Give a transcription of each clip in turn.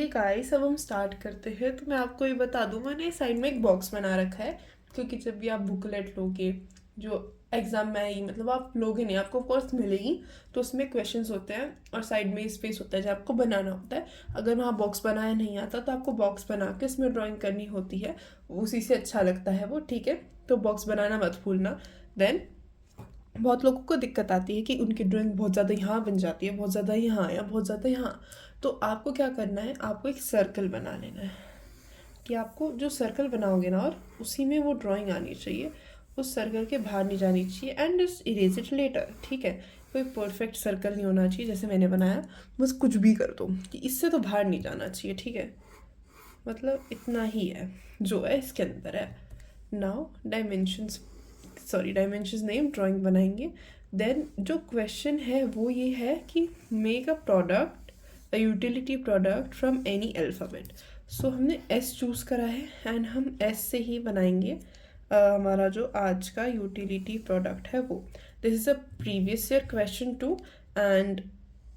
Guys, अब हम start करते हैं। तो मैं आपको ये बता दूं, मैंने साइड में एक बॉक्स बना रखा है, क्योंकि जब भी आप बुकलेट लोगे, जो एग्जाम में आएगी, मतलब आप लोगे नहीं, आपको कोर्स मिलेगी, तो उसमें क्वेश्चंस होते हैं और साइड में स्पेस होता है जो आपको बनाना होता है। अगर वहाँ बॉक्स बनाया नहीं आता तो आपको बॉक्स बना के उसमें ड्राइंग करनी होती है, उसी से अच्छा लगता है वो, ठीक है। तो बॉक्स बनाना मत भूलना। देन बहुत लोगों को दिक्कत आती है कि उनकी ड्राइंग बहुत ज़्यादा यहाँ बन जाती है, बहुत ज़्यादा यहाँ या बहुत ज़्यादा यहाँ। तो आपको क्या करना है, आपको एक सर्कल बना लेना है, कि आपको जो सर्कल बनाओगे ना, और उसी में वो ड्राइंग आनी चाहिए, उस सर्कल के बाहर नहीं जानी चाहिए। एंड इस इरेज इट लेटर, ठीक है। कोई परफेक्ट सर्कल नहीं होना चाहिए जैसे मैंने बनाया, बस कुछ भी कर दो कि इससे तो बाहर नहीं जाना चाहिए, ठीक है। मतलब इतना ही है जो है इसके अंदर है। नाउ डायमेंशंस, सॉरी डायमेंशंस नहीं, हम ड्राइंग बनाएंगे। देन जो क्वेश्चन है वो ये है कि make a product, a utility product from any alphabet. So हमने एस चूज़ करा है एंड हम एस से ही बनाएंगे हमारा जो आज का यूटिलिटी प्रोडक्ट है वो। This is a previous year question too, and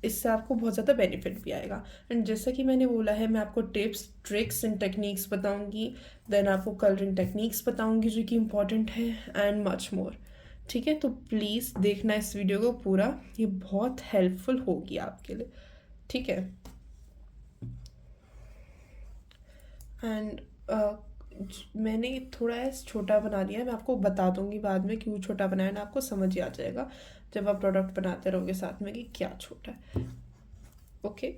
इससे आपको बहुत ज़्यादा बेनिफिट भी आएगा। एंड जैसा कि मैंने बोला है, मैं आपको टिप्स, ट्रिक्स एंड टेक्निक्स बताऊंगी। देन आपको कलरिंग टेक्निक्स बताऊंगी जो कि इम्पॉर्टेंट है, एंड मच मोर, ठीक है। तो प्लीज़ देखना इस वीडियो को पूरा, ये बहुत हेल्पफुल होगी आपके लिए, ठीक है। एंड मैंने थोड़ा ऐसा छोटा बना लिया है, मैं आपको बता दूंगी बाद में क्यों छोटा बनाया ना, आपको समझ ही आ जाएगा जब आप प्रोडक्ट बनाते रहोगे साथ में कि क्या छोटा है। ओके,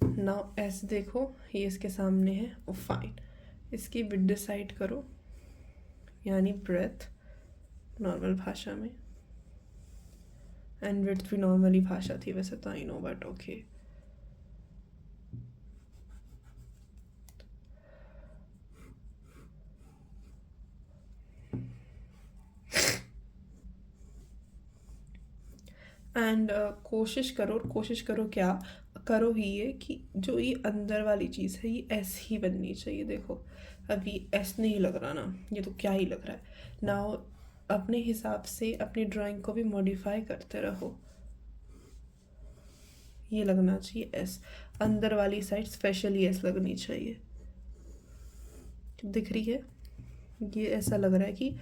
नाउ ऐसे देखो, ये इसके सामने है, ओ फाइन। इसकी विड्थ डिसाइड करो, यानी ब्रेथ नॉर्मल भाषा में, एंड विड्थ भी नॉर्मली भाषा थी वैसे तो, I know, but okay. And कोशिश करो क्या करो ही ये कि जो ये अंदर वाली चीज़ है ये ऐसे ही बननी चाहिए। देखो अभी ऐसे नहीं लग रहा ना, ये तो क्या ही लग रहा है। नाउ अपने हिसाब से अपनी ड्राइंग को भी मॉडिफाई करते रहो, ये लगना चाहिए एस, अंदर वाली साइड स्पेशली एस लगनी चाहिए। दिख रही है, ये ऐसा लग रहा है कि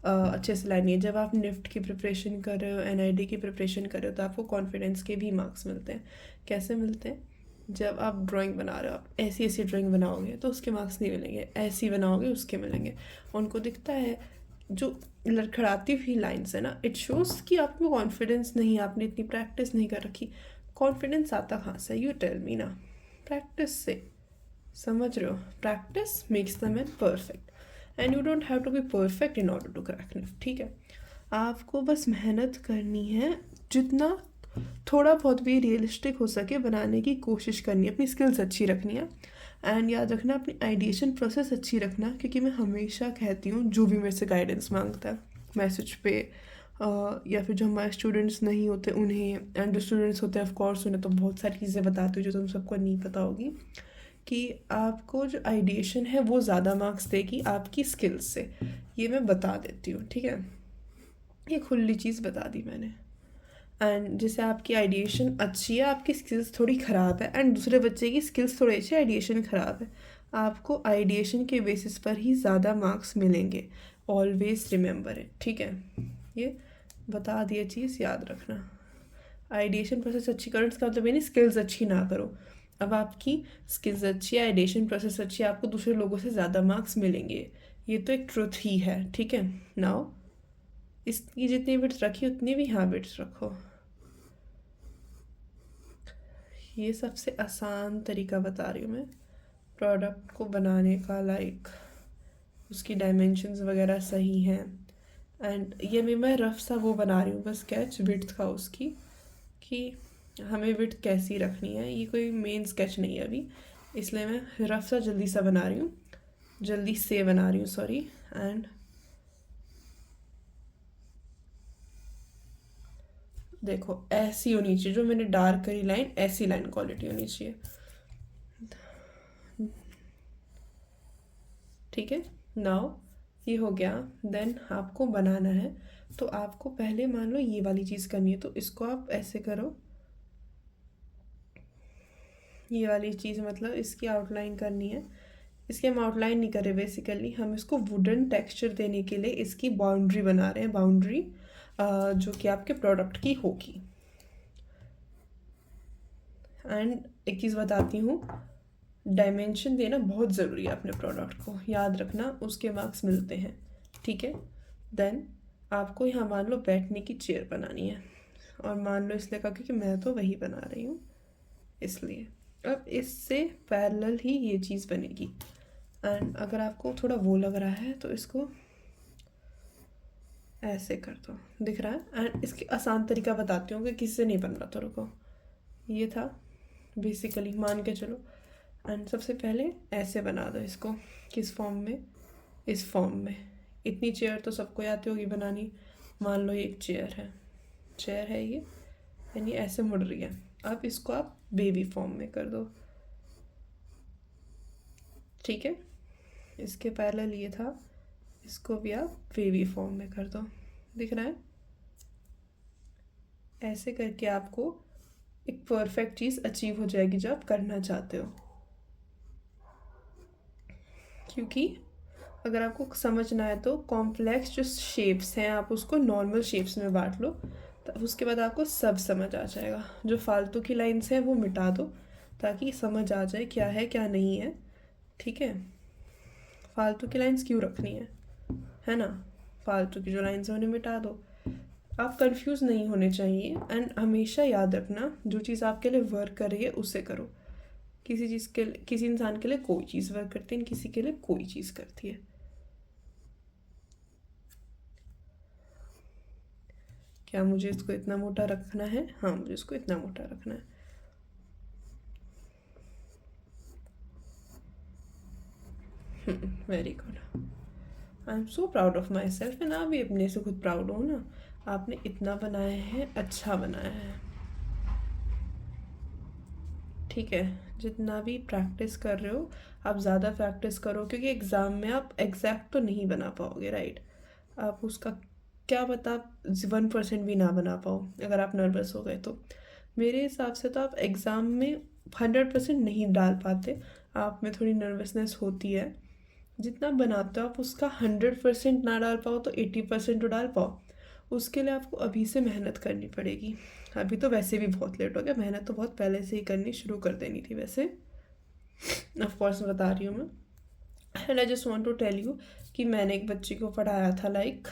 अच्छे से लाइन है। जब आप निफ्ट की प्रिपरेशन कर रहे हो, एनआईडी की प्रिपरेशन कर रहे हो, तो आपको कॉन्फिडेंस के भी मार्क्स मिलते हैं। कैसे मिलते हैं? जब आप ड्राइंग बना रहे हो, आप ऐसी ऐसी ड्राइंग बनाओगे तो उसके मार्क्स नहीं मिलेंगे, ऐसी बनाओगे उसके मिलेंगे। उनको दिखता है जो लड़खड़ाती हुई लाइन्स है ना, इट शोज़ कि आप में कॉन्फिडेंस नहीं है, आपने इतनी प्रैक्टिस नहीं कर रखी। कॉन्फिडेंस आता कहाँ से? यू टेल मी ना। प्रैक्टिस से, समझ रहे हो? Practice makes the man perfect, and you don't have to be perfect in order to crack NIFT, ठीक है। आपको बस मेहनत करनी है, जितना थोड़ा बहुत भी रियलिस्टिक हो सके बनाने की कोशिश करनी है, अपनी स्किल्स अच्छी रखनी है। एंड याद रखना, अपनी आइडिएशन प्रोसेस अच्छी रखना, क्योंकि मैं हमेशा कहती हूँ जो भी मेरे से गाइडेंस मांगता है मैसेज पे, या फिर जो हमारे स्टूडेंट्स नहीं होते उन्हें, एंड जो स्टूडेंट्स होते हैं ऑफ कोर्स उन्हें तो बहुत सारी चीज़ें बताती हूँ जो तुम सबको नहीं पता होगी, कि आपको जो आइडिएशन है वो ज़्यादा मार्क्स देगी आपकी स्किल्स से। ये मैं बता देती हूँ, ठीक है। ये खुली चीज़ बता दी मैंने। एंड जैसे आपकी आइडिएशन अच्छी है, आपकी स्किल्स थोड़ी ख़राब है, एंड दूसरे बच्चे की स्किल्स थोड़ी अच्छी, आइडिएशन ख़राब है, आपको आइडिएशन के बेसिस पर ही ज़्यादा मार्क्स मिलेंगे। ऑलवेज रिमेंबर इट, ठीक है। ये बता दिए चीज़, याद रखना। आइडिएशन प्रोसेस अच्छी करो, इसका मतलब ये नहीं स्किल्स अच्छी ना करो। अब आपकी स्किल्स अच्छी है, आइडिएशन प्रोसेस अच्छी है, आपको दूसरे लोगों से ज़्यादा मार्क्स मिलेंगे, ये तो एक ट्रुथ ही है, ठीक है। नाउ इसकी जितनी बिट्स रखी उतनी भी यहाँ बिट्स रखो। ये सबसे आसान तरीका बता रही हूँ मैं प्रोडक्ट को बनाने का, लाइक उसकी डायमेंशंस वगैरह सही हैं। एंड ये भी मैं रफ सा वो बना रही हूँ बस स्केच विड्थ का उसकी, कि हमें विड्थ कैसी रखनी है, ये कोई मेन स्केच नहीं है अभी, इसलिए मैं रफ सा जल्दी सा बना रही हूँ, जल्दी से बना रही हूँ, सॉरी। एंड देखो ऐसी होनी चाहिए, जो मैंने डार्क करी लाइन, ऐसी लाइन क्वालिटी होनी चाहिए, ठीक है। नाउ ये हो गया। देन आपको बनाना है, तो आपको पहले मान लो ये वाली चीज़ करनी है, तो इसको आप ऐसे करो, ये वाली चीज़ मतलब इसकी आउटलाइन करनी है। इसकी हम आउटलाइन नहीं कर रहे, बेसिकली हम इसको वुडन टेक्सचर देने के लिए इसकी बाउंड्री बना रहे हैं, बाउंड्री जो कि आपके प्रोडक्ट की होगी। एंड एक चीज़ बताती हूँ, डायमेंशन देना बहुत ज़रूरी है अपने प्रोडक्ट को, याद रखना, उसके मार्क्स मिलते हैं, ठीक है। देन आपको यहाँ मान लो बैठने की चेयर बनानी है, और मान लो इसलिए कहा क्योंकि मैं तो वही बना रही हूँ इसलिए। अब इससे पैरेलल ही ये चीज़ बनेगी। एंड अगर आपको थोड़ा वो लग रहा है तो इसको ऐसे कर दो, दिख रहा है। एंड इसकी आसान तरीका बताती हूँ कि किससे नहीं बन रहा था, रुको। ये था बेसिकली, मान के चलो। एंड सबसे पहले ऐसे बना दो इसको, किस फॉर्म में, इस फॉर्म में। इतनी चेयर तो सबको आती होगी बनानी। मान लो ये एक चेयर है ये, यानी ऐसे मुड़ रही है। अब इसको आप बेबी फॉर्म में कर दो, ठीक है। इसके पैरेलल ये था, इसको भी आप बेबी फॉर्म में कर दो, दिख रहा है। ऐसे करके आपको एक परफेक्ट चीज़ अचीव हो जाएगी जो आप करना चाहते हो। क्योंकि अगर आपको समझना है तो कॉम्प्लेक्स जो शेप्स हैं आप उसको नॉर्मल शेप्स में बांट लो, तब उसके बाद आपको सब समझ आ जाएगा। जो फालतू की लाइन्स हैं वो मिटा दो ताकि समझ आ जाए क्या है क्या नहीं है, ठीक है। फालतू की लाइन्स क्यों रखनी है ना। फालतू की जो लाइन्स हैं उन्हें मिटा दो। आप कंफ्यूज नहीं होने चाहिए। एंड हमेशा याद रखना, जो चीज़ आपके लिए वर्क कर रही है उसे करो। किसी चीज़ के लिए, किसी इंसान के लिए कोई चीज़ वर्क करती है, किसी के लिए कोई चीज़ करती है। क्या मुझे इसको इतना मोटा रखना है? हाँ, मुझे इसको इतना मोटा रखना है। Very good. I am so proud of my self. मैं भी अपने से खुद प्राउड हूँ ना। आपने इतना बनाया है, अच्छा बनाया है, ठीक है। जितना भी प्रैक्टिस कर रहे हो आप ज़्यादा प्रैक्टिस करो, क्योंकि एग्ज़ाम में आप एग्जैक्ट तो नहीं बना पाओगे, राइट। आप उसका क्या पता 1% भी ना बना पाओ अगर आप नर्वस हो गए तो। मेरे हिसाब से तो आप एग्ज़ाम में 100% नहीं डाल पाते, आप में थोड़ी नर्वसनेस होती है। जितना बनाते हो आप उसका 100% ना डाल पाओ तो 80% तो डाल पाओ। उसके लिए आपको अभी से मेहनत करनी पड़ेगी। अभी तो वैसे भी बहुत लेट हो गया, मेहनत तो बहुत पहले से ही करनी शुरू कर देनी थी वैसे। ऑफ कोर्स बता रही हूँ मैं। And I just want to tell you कि मैंने एक बच्ची को पढ़ाया था, लाइक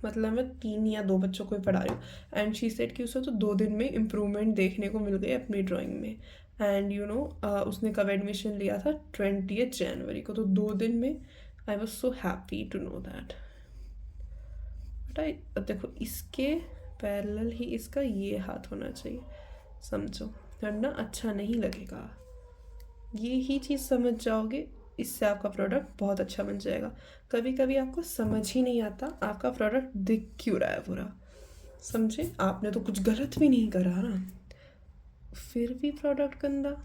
मतलब मैं 3 या 2 बच्चों को ही पढ़ा रही हूँ। एंड शी सेड कि उसे तो 2 दिन में इम्प्रूवमेंट देखने को मिल गई अपनी ड्राइंग में। एंड यू नो उसने कब एडमिशन लिया था, 20 जनवरी को। तो 2 दिन में I was so happy to know that. But I देखो, इसके पैरेलल ही इसका ये हाथ होना चाहिए, समझो, वरना अच्छा नहीं लगेगा। ये ही चीज़ समझ जाओगे, इससे आपका प्रोडक्ट बहुत अच्छा बन जाएगा। कभी कभी आपको समझ ही नहीं आता आपका प्रोडक्ट दिख क्यों रहा है पूरा, समझे। आपने तो कुछ गलत भी नहीं करा ना, फिर भी प्रोडक्ट गंदा।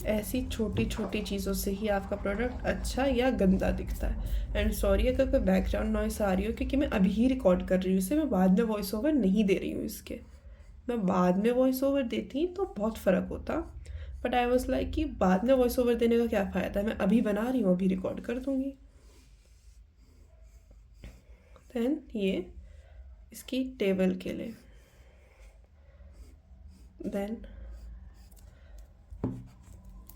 ऐसी छोटी छोटी चीज़ों से ही आपका प्रोडक्ट अच्छा या गंदा दिखता है। एंड सॉरी अगर कोई बैकग्राउंड नॉइस आ रही हो, क्योंकि मैं अभी ही रिकॉर्ड कर रही हूँ इसे, मैं बाद में वॉइस ओवर नहीं दे रही हूँ इसके। मैं बाद में वॉइस ओवर देती तो बहुत फ़र्क होता। बट आई वॉज लाइक कि बाद में वॉइस ओवर देने का क्या फ़ायदा है, मैं अभी बना रही हूँ, अभी रिकॉर्ड कर दूँगी। देन ये इसकी टेबल के लिए, देन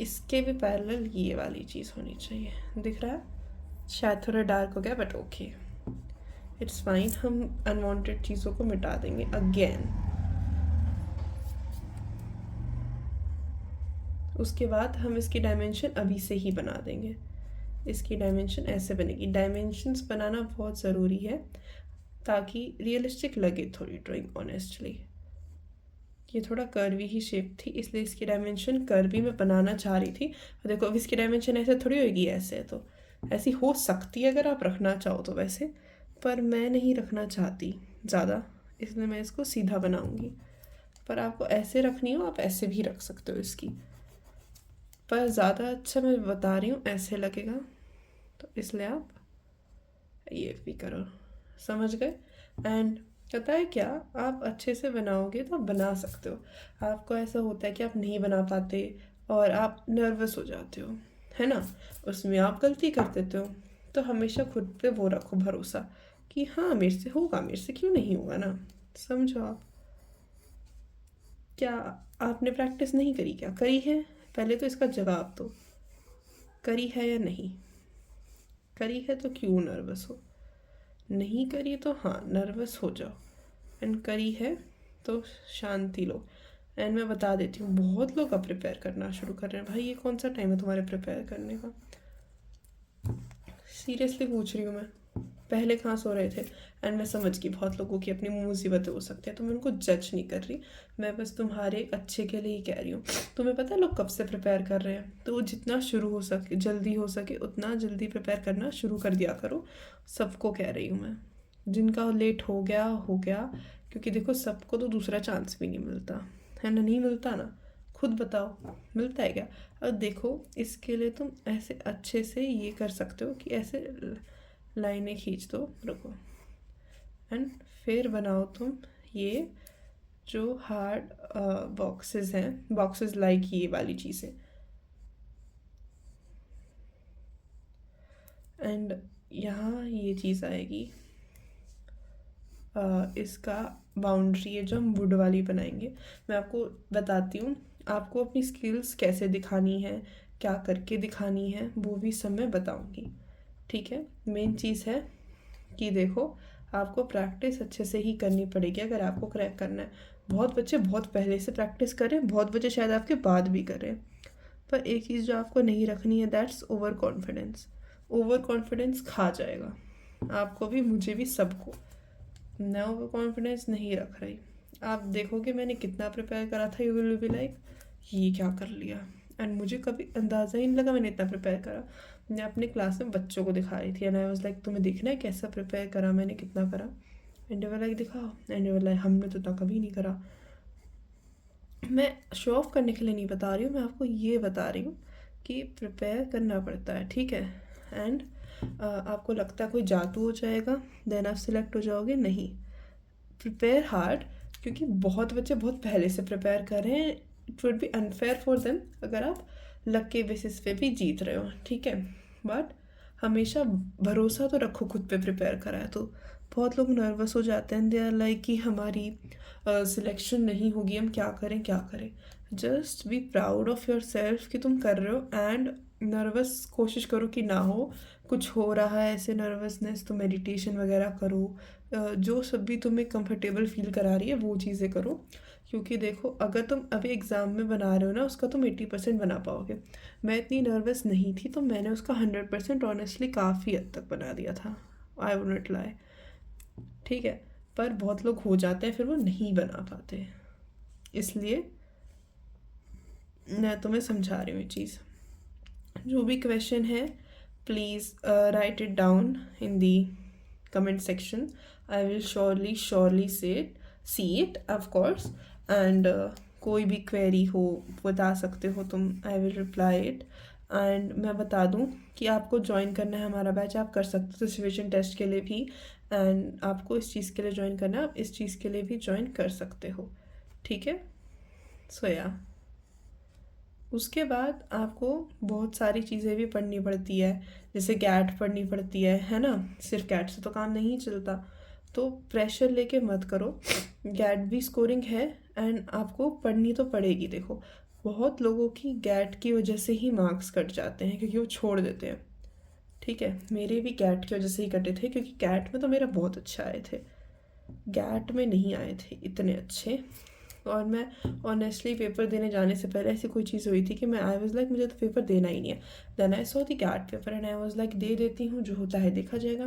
इसके भी पैरेलल ये वाली चीज़ होनी चाहिए, दिख रहा है। शायद थोड़ा डार्क हो गया बट ओके, इट्स फाइन। हम अनवांटेड चीज़ों को मिटा देंगे अगेन। उसके बाद हम इसकी डायमेंशन अभी से ही बना देंगे। इसकी डायमेंशन ऐसे बनेगी। डायमेंशंस बनाना बहुत ज़रूरी है ताकि रियलिस्टिक लगे थोड़ी ड्राइंग, ऑनेस्टली। ये थोड़ा कर्वी ही शेप थी, इसलिए इसकी डायमेंशन कर्वी में बनाना चाह रही थी। देखो अब इसकी डायमेंशन ऐसे थोड़ी होगी, ऐसे तो ऐसी हो सकती है अगर आप रखना चाहो तो वैसे, पर मैं नहीं रखना चाहती ज़्यादा, इसलिए मैं इसको सीधा बनाऊंगी। पर आपको ऐसे रखनी हो आप ऐसे भी रख सकते हो इसकी, पर ज़्यादा अच्छा मैं बता रही हूँ ऐसे लगेगा, तो इसलिए आप ये भी करो, समझ गए। एंड पता है क्या, आप अच्छे से बनाओगे तो आप बना सकते हो। आपको ऐसा होता है कि आप नहीं बना पाते और आप नर्वस हो जाते हो, है ना, उसमें आप गलती कर देते हो। तो हमेशा खुद पे वो रखो भरोसा कि हाँ मेरे से होगा, मेरे से क्यों नहीं होगा ना। समझो आप, क्या आपने प्रैक्टिस नहीं करी, क्या करी है? पहले तो इसका जवाब दो, करी है या नहीं? करी है तो क्यों नर्वस हो? नहीं करी तो हाँ नर्वस हो जाओ, एंड करी है तो शांति लो। एंड मैं बता देती हूँ, बहुत लोग अब प्रिपेयर करना शुरू कर रहे हैं। भाई ये कौन सा टाइम है तुम्हारे प्रिपेयर करने का? सीरियसली पूछ रही हूँ मैं। पहले कहाँ सो रहे थे? एंड मैं समझ गई बहुत लोगों की अपनी मुसीबतें हो सकती हैं, तो मैं उनको जज नहीं कर रही। मैं बस तुम्हारे अच्छे के लिए ही कह रही हूँ। तुम्हें पता है लोग कब से प्रिपेयर कर रहे हैं? तो जितना शुरू हो सके, जल्दी हो सके उतना जल्दी प्रिपेयर करना शुरू कर दिया करो। सबको कह रही हूँ मैं। जिनका लेट हो गया हो गया, क्योंकि देखो सबको तो दूसरा चांस भी नहीं मिलता, है ना, नहीं मिलता ना। खुद बताओ, मिलता है क्या? अब देखो, इसके लिए तुम ऐसे अच्छे से ये कर सकते हो कि ऐसे लाइनें खींच दो, रुको, एंड फिर बनाओ तुम ये जो हार्ड बॉक्सेस हैं, बॉक्सेस लाइक ये वाली चीज़ें, एंड यहाँ ये चीज़ आएगी। इसका बाउंड्री है जो हम वुड वाली बनाएंगे। मैं आपको बताती हूँ, आपको अपनी स्किल्स कैसे दिखानी है, क्या करके दिखानी है, वो भी सब मैं बताऊँगी। ठीक है, मेन चीज़ है कि देखो, आपको प्रैक्टिस अच्छे से ही करनी पड़ेगी अगर आपको क्रैक करना है। बहुत बच्चे बहुत पहले से प्रैक्टिस करें, बहुत बच्चे शायद आपके बाद भी करें, पर एक चीज़ जो आपको नहीं रखनी है, that's over confidence. Over confidence खा जाएगा आपको भी, मुझे भी, सबको। मैं ओवर कॉन्फिडेंस नहीं रख रही। आप देखोगे मैंने कितना प्रिपेयर करा था, यू विल बी लाइक ये क्या कर लिया। एंड मुझे कभी अंदाज़ा ही नहीं लगा मैंने इतना प्रिपेयर करा। मैं अपने क्लास में बच्चों को दिखा रही थी, एंड आई वाज लाइक तुम्हें देखना है कैसा प्रिपेयर करा मैंने, कितना करा? एंड दे वर लाइक दिखाओ, एंड दे वर लाइक हमने तो इतना कभी नहीं करा। मैं शो ऑफ करने के लिए नहीं बता रही हूँ, मैं आपको ये बता रही हूँ कि प्रिपेयर करना पड़ता है, ठीक है। एंड आपको लगता है कोई जादू हो जाएगा देन आप सिलेक्ट हो जाओगे, नहीं। प्रिपेयर हार्ड, क्योंकि बहुत बच्चे बहुत पहले से प्रिपेयर कर रहे हैं। It would B unfair for them अगर आप लक के बेसिस पे भी जीत रहे हो, ठीक है। बट हमेशा भरोसा तो रखो खुद पे, प्रिपेयर करा है तो। बहुत लोग नर्वस हो जाते हैं, दे आर लाइक कि हमारी सिलेक्शन नहीं होगी, हम क्या करें क्या करें। Just be proud of your self कि तुम कर रहे हो, एंड नर्वस कोशिश करो कि ना हो। कुछ हो रहा है ऐसे नर्वसनेस तो मेडिटेशन वगैरह करो। जो सब भी तुम्हें कंफर्टेबल फील करा रही है वो चीज़ें करो। क्योंकि देखो, अगर तुम अभी एग्ज़ाम में बना रहे हो ना, उसका तुम 80% बना पाओगे। मैं इतनी नर्वस नहीं थी तो मैंने उसका 100% ऑनेस्टली काफ़ी हद तक बना दिया था। आई वुड नॉट लाई, ठीक है। पर बहुत लोग हो जाते हैं फिर वो नहीं बना पाते, इसलिए मैं तुम्हें समझा रही हूँ ये चीज़। जो भी क्वेश्चन है, please write it down in the comment section. I will surely see it of course, and कोई भी क्वेरी हो बता सकते हो तुम, I will reply it. And मैं बता दूँ कि आपको ज्वाइन करना है हमारा बैच, आप कर सकते हो सिचुएशन टेस्ट के लिए भी, एंड आपको इस चीज़ के लिए ज्वाइन करना है, आप इस चीज़ के लिए भी ज्वाइन कर सकते हो, ठीक है। सो या उसके बाद आपको बहुत सारी चीज़ें भी पढ़नी पड़ती है, जैसे गैट पढ़नी पड़ती है ना। सिर्फ गैट से तो काम नहीं चलता, तो प्रेशर लेके मत करो। गैट भी स्कोरिंग है, एंड आपको पढ़नी तो पड़ेगी। देखो, बहुत लोगों की गैट की वजह से ही मार्क्स कट जाते हैं क्योंकि वो छोड़ देते हैं, ठीक है। मेरे भी गैट की वजह से ही कटे थे, क्योंकि गैट में तो मेरा बहुत अच्छा आए थे, गैट में नहीं आए थे इतने अच्छे। और मैं ऑनेस्टली पेपर देने जाने से पहले ऐसी कोई चीज़ हुई थी कि मैं आई वाज लाइक मुझे तो पेपर देना ही नहीं है। Then I saw the GAT paper and I was like दे देती हूँ, जो होता है देखा जाएगा।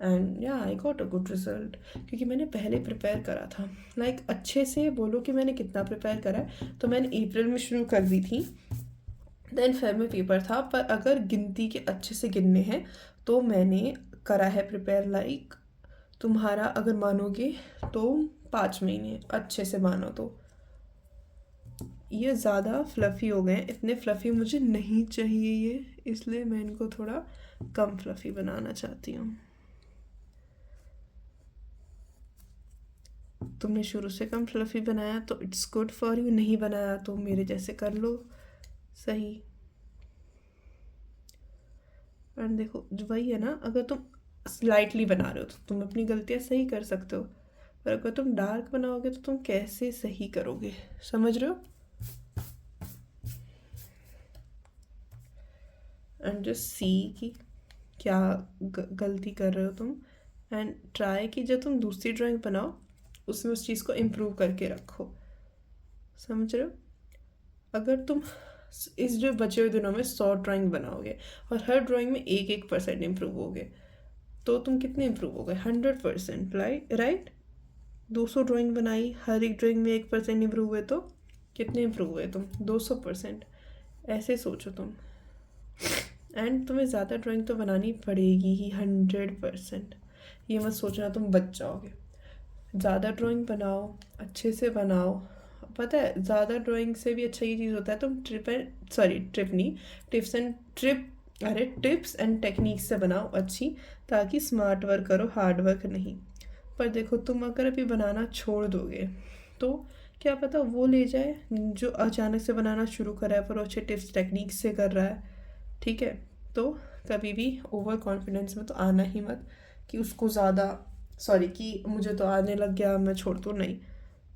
एंड या I got a good result, क्योंकि मैंने पहले प्रिपेयर करा था। लाइक अच्छे से बोलो कि मैंने कितना प्रिपेयर करा है, तो मैंने अप्रैल में शुरू कर दी थी, देन फेब में पेपर था। पर अगर गिनती के अच्छे से गिनने हैं तो मैंने करा है प्रिपेयर, लाइक तुम्हारा अगर मानोगे तो 5 महीने, अच्छे से मानो तो। ये ज़्यादा फ्लफ़ी हो गए हैं, इतने फ्लफ़ी मुझे नहीं चाहिए ये, इसलिए मैं इनको थोड़ा कम फ्लफ़ी बनाना चाहती हूँ। तुमने शुरू से कम फ्लफी बनाया तो इट्स गुड फॉर यू, नहीं बनाया तो मेरे जैसे कर लो, सही। एंड देखो जो वही है ना, अगर तुम स्लाइटली बना रहे हो तो तुम अपनी गलतियाँ सही कर सकते हो, पर अगर तुम डार्क बनाओगे तो तुम कैसे सही करोगे, समझ रहे हो। एंड जस्ट सी कि क्या गलती कर रहे हो तुम, एंड ट्राई कि जब तुम दूसरी ड्राइंग बनाओ उसमें उस चीज़ को इम्प्रूव करके रखो, समझ रहे हो। अगर तुम इस जो बचे हुए दिनों में 100 ड्राइंग बनाओगे और हर ड्राइंग में 1-1% इम्प्रूव होगे, तो तुम कितने इम्प्रूव हो गए, 100%, राइट। 200 ड्राइंग बनाई, हर एक ड्राइंग में 1% इम्प्रूव हुए, तो कितने इम्प्रूव हुए तुम, 200%। ऐसे सोचो तुम। एंड तुम्हें ज़्यादा ड्राइंग तो बनानी पड़ेगी ही, 100%। ये मत सोचना तुम बच जाओगे। ज़्यादा ड्राइंग बनाओ, अच्छे से बनाओ। पता है ज़्यादा ड्राइंग से भी अच्छा ये चीज़ होता है, तुम ट्रिप नहीं, टिप्स एंड ट्रिप अरे टिप्स एंड टेक्निक्स से बनाओ अच्छी, ताकि स्मार्ट वर्क करो, हार्ड वर्क नहीं। पर देखो तुम अगर अभी बनाना छोड़ दोगे तो क्या पता वो ले जाए जो अचानक से बनाना शुरू कर रहा है पर वो अच्छे टिप्स टेक्निक्स से कर रहा है, ठीक है। तो कभी भी ओवर कॉन्फिडेंस में तो आना ही मत कि उसको ज़्यादा, सॉरी कि मुझे तो आने लग गया मैं छोड़ दूँ, नहीं,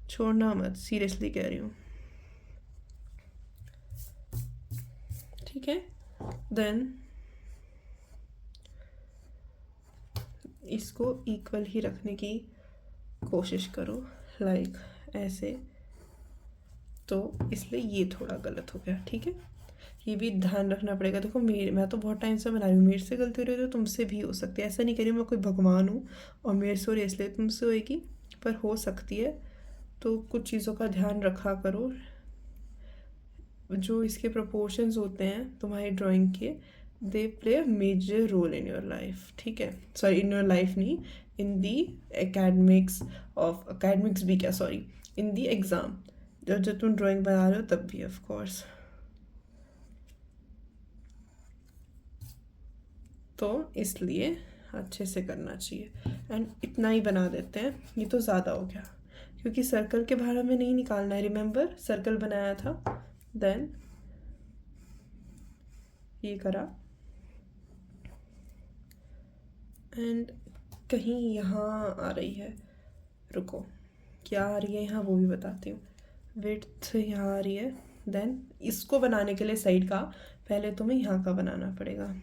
छोड़ना मत, सीरियसली कह रही हूँ, ठीक है। देन इसको इक्वल ही रखने की कोशिश करो, लाइक ऐसे, तो इसलिए ये थोड़ा गलत हो गया, ठीक है। ये भी ध्यान रखना पड़ेगा। देखो मैं तो बहुत टाइम से बना रही हूँ, मेरे से गलती हो रही है तो तुमसे भी हो सकती है, ऐसा नहीं कह रही मैं कोई भगवान हूँ और मेरे से हो रही है इसलिए तुमसे होएगी, पर हो सकती है। तो कुछ चीज़ों का ध्यान रखा करो, जो इसके प्रोपोर्शंस होते हैं तुम्हारी ड्राइंग के, they play a major role in your life, ठीक है। सॉरी इन योर लाइफ नहीं, in the academics, of academics भी क्या, सॉरी, इन दी एग्ज़ाम, जब जब तुम ड्राइंग बना रहे हो तब भी ऑफ कोर्स। तो इसलिए अच्छे से करना चाहिए। एंड इतना ही बना देते हैं, ये तो ज़्यादा हो गया, क्योंकि सर्कल के बाहर हमें नहीं निकालना है, रिमेंबर सर्कल बनाया था। देन ये करा, एंड कहीं यहाँ आ रही है, रुको क्या आ रही है यहाँ वो भी बताती हूँ। विड्थ यहाँ आ रही है, देन इसको बनाने के लिए साइड का पहले तुम्हें यहाँ का बनाना पड़ेगा।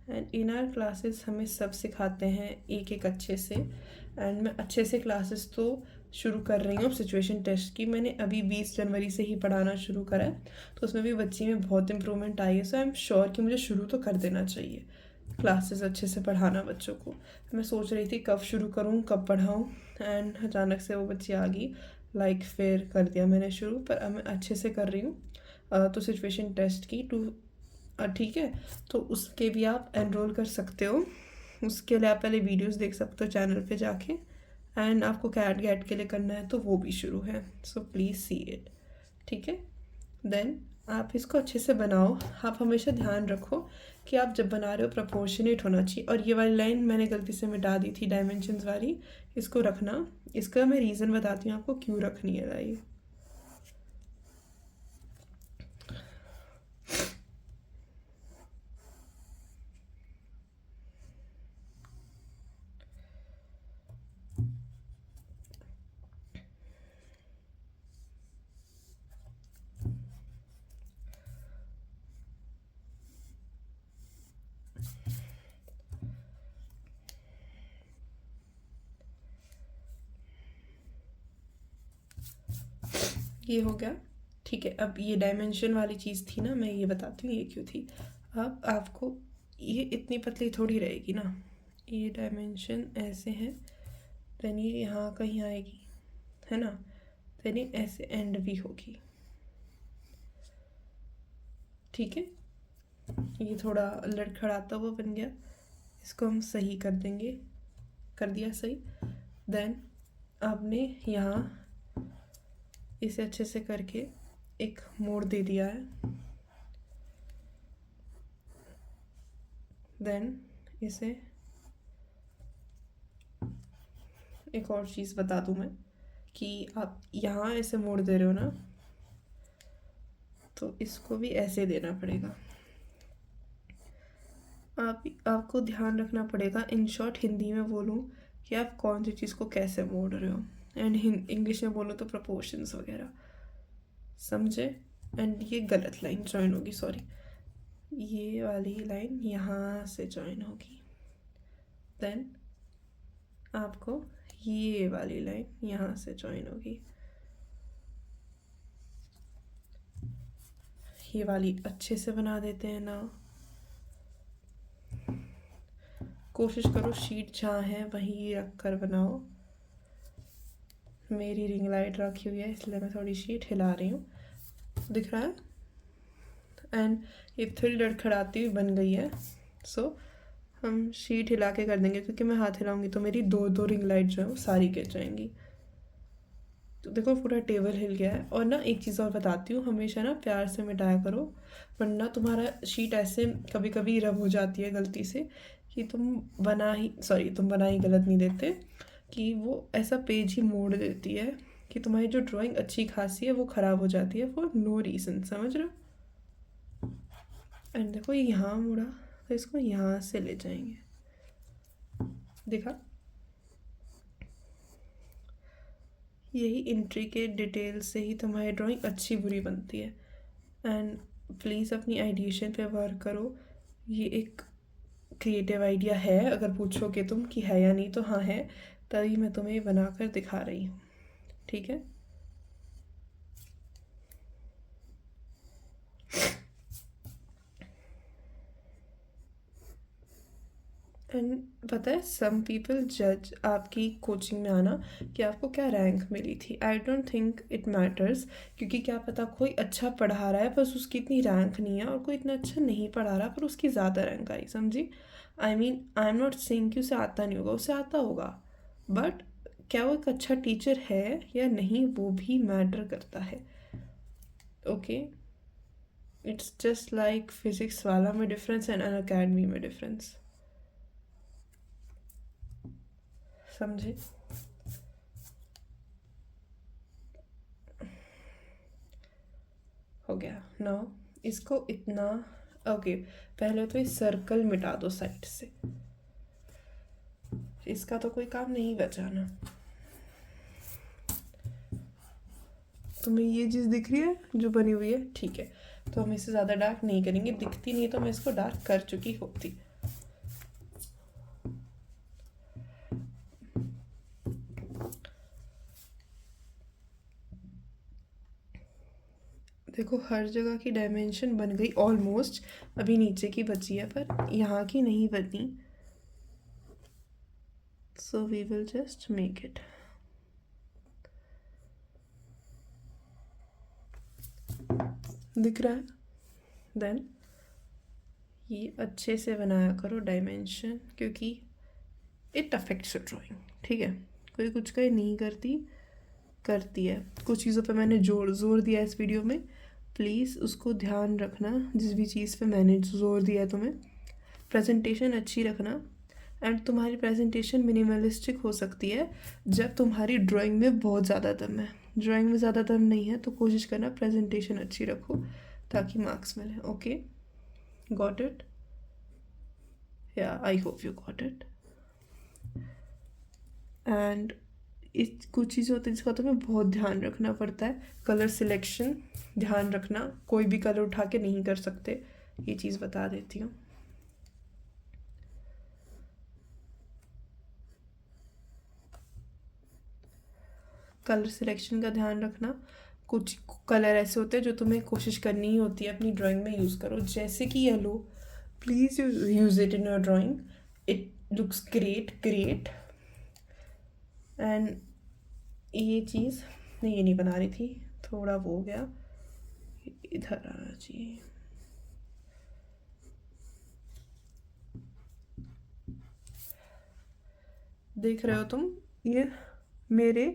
एंड इन आर क्लासेस हमें सब सिखाते हैं एक एक अच्छे से। एंड मैं अच्छे से क्लासेस तो शुरू कर रही हूँ सिचुएशन टेस्ट की, मैंने अभी 20 जनवरी से ही पढ़ाना शुरू करा है, तो उसमें भी बच्ची में बहुत इंप्रूवमेंट आई है। सो आई एम श्योर कि मुझे शुरू तो कर देना चाहिए क्लासेस अच्छे से पढ़ाना बच्चों को। मैं सोच रही थी कब शुरू करूँ कब पढ़ाऊँ, एंड अचानक से वो बच्ची आ गई, लाइक फिर कर दिया मैंने शुरू, पर अब मैं अच्छे से कर रही हूँ। तो सिचुएशन टेस्ट की ठीक है, तो उसके भी आप एनरोल कर सकते हो। उसके लिए आप पहले वीडियोस देख सकते हो चैनल पे जाके, एंड आपको कैट गैट के लिए करना है तो वो भी शुरू है, सो प्लीज़ सी इट, ठीक है। देन आप इसको अच्छे से बनाओ। आप हमेशा ध्यान रखो कि आप जब बना रहे हो प्रपोर्शनेट होना चाहिए। और ये वाली लाइन मैंने गलती से मिटा दी थी, डायमेंशंस वाली, इसको रखना। इसका मैं रीज़न बताती हूँ आपको क्यों रखनी है लाइन। ये हो गया, ठीक है। अब ये डायमेंशन वाली चीज़ थी ना, मैं ये बताती हूँ ये क्यों थी। अब आपको ये इतनी पतली थोड़ी रहेगी ना, ये डायमेंशन ऐसे हैं, देन ये यहाँ कहीं आएगी, है ना, देन ये ऐसे एंड भी होगी, ठीक है। ये थोड़ा लड़खड़ाता हुआ बन गया, इसको हम सही कर देंगे, कर दिया सही। देन आपने यहाँ इसे अच्छे से करके एक मोड़ दे दिया है। देन इसे एक और चीज़ बता दूँ मैं कि आप यहाँ ऐसे मोड़ दे रहे हो ना, तो इसको भी ऐसे देना पड़ेगा। आपको ध्यान रखना पड़ेगा, इन शॉर्ट हिंदी में बोलूँ कि आप कौन सी चीज़ को कैसे मोड़ रहे हो, एंड इंग्लिश में बोलूँ तो प्रपोर्शंस वगैरह, समझे। एंड ये गलत लाइन जॉइन होगी, सॉरी, ये वाली लाइन यहाँ से जॉइन होगी, देन आपको ये वाली लाइन यहाँ से जॉइन होगी। ये वाली अच्छे से बना देते हैं ना। कोशिश करो शीट जहाँ है वहीं रख कर बनाओ। मेरी रिंग लाइट रखी हुई है इसलिए मैं थोड़ी शीट हिला रही हूँ, दिख रहा है। एंड ये थोड़ी लड़खड़ाती हुई बन गई है, सो हम शीट हिला के कर देंगे, क्योंकि मैं हाथ हिलाऊंगी तो मेरी दो दो रिंग लाइट जो है वो सारी गिर जाएंगी। तो देखो पूरा टेबल हिल गया है। और ना एक चीज़ और बताती हूँ, हमेशा ना प्यार से मिटाया करो, वरना तुम्हारा शीट ऐसे कभी कभी रब हो जाती है गलती से कि तुम बना ही गलत नहीं देते, कि वो ऐसा पेज ही मोड़ देती है कि तुम्हारी जो ड्राइंग अच्छी खासी है वो ख़राब हो जाती है फॉर नो रीज़न, समझ रहे हो। एंड देखो ये यहाँ मुड़ा, तो इसको यहाँ से ले जाएंगे, देखा। यही इंट्रिकेट डिटेल से ही तुम्हारी ड्राइंग अच्छी बुरी बनती है। एंड प्लीज़ अपनी आइडिएशन पे वर्क करो। ये एक क्रिएटिव आइडिया है, अगर पूछोगे तुम कि है या नहीं, तो हाँ है, तभी मैं तुम्हें बना कर दिखा रही हूँ, ठीक है। एंड पता है सम पीपल जज आपकी कोचिंग में आना कि आपको क्या रैंक मिली थी। I don't think it matters, क्योंकि क्या पता कोई अच्छा पढ़ा रहा है बस उसकी इतनी रैंक नहीं है, और कोई इतना अच्छा नहीं पढ़ा रहा पर उसकी ज़्यादा रैंक आई, समझी। आई एम नॉट सेइंग कि उसे आता नहीं होगा, उसे आता होगा, बट क्या वो एक अच्छा टीचर है या नहीं वो भी मैटर करता है, okay. It's just like physics वाला में डिफरेंस एंड अन अकेडमी में डिफरेंस, समझे। हो गया ना। इसको इतना, ओके, पहले तो इस सर्कल मिटा दो साइड से, इसका तो कोई काम नहीं बचा ना। तुम्हें ये चीज़ दिख रही है जो बनी हुई है, ठीक है, तो हम इसे ज़्यादा डार्क नहीं करेंगे, दिखती नहीं तो मैं इसको डार्क कर चुकी होती। देखो हर जगह की डायमेंशन बन गई ऑलमोस्ट, अभी नीचे की बची है पर यहाँ की नहीं बनी, so we will just make it. दिख रहा है। देन ये अच्छे से बनाया करो डायमेंशन, क्योंकि इट अफेक्ट्स योर ड्राइंग, ठीक है। कोई कुछ का नहीं करती है। कुछ चीज़ों पे मैंने जोर दिया इस वीडियो में, प्लीज़ उसको ध्यान रखना, जिस भी चीज़ पे मैंने जोर दिया तुम्हें। प्रेजेंटेशन अच्छी रखना, एंड तुम्हारी प्रेजेंटेशन मिनिमलिस्टिक हो सकती है जब तुम्हारी ड्राइंग में बहुत ज़्यादा दम है। ड्राइंग में ज़्यादा दम नहीं है तो कोशिश करना प्रेजेंटेशन अच्छी रखो ताकि मार्क्स मिले, ओके। गॉट इट, या I hope you got it. And इस कुछ चीज़ होती है जिसका तुम्हें बहुत ध्यान रखना पड़ता है। कलर सिलेक्शन ध्यान रखना, कोई भी कलर उठा के नहीं कर सकते, ये चीज़ बता देती हूँ। कलर सिलेक्शन का ध्यान रखना। कुछ कलर ऐसे होते हैं जो तुम्हें कोशिश करनी ही होती है अपनी ड्राइंग में यूज़ करो, जैसे कि yellow, please use it in your drawing, it looks great. And ये चीज़ नहीं, ये नहीं बना रही थी, थोड़ा वो हो गया, इधर आना चाहिए। देख रहे हो तुम, ये मेरे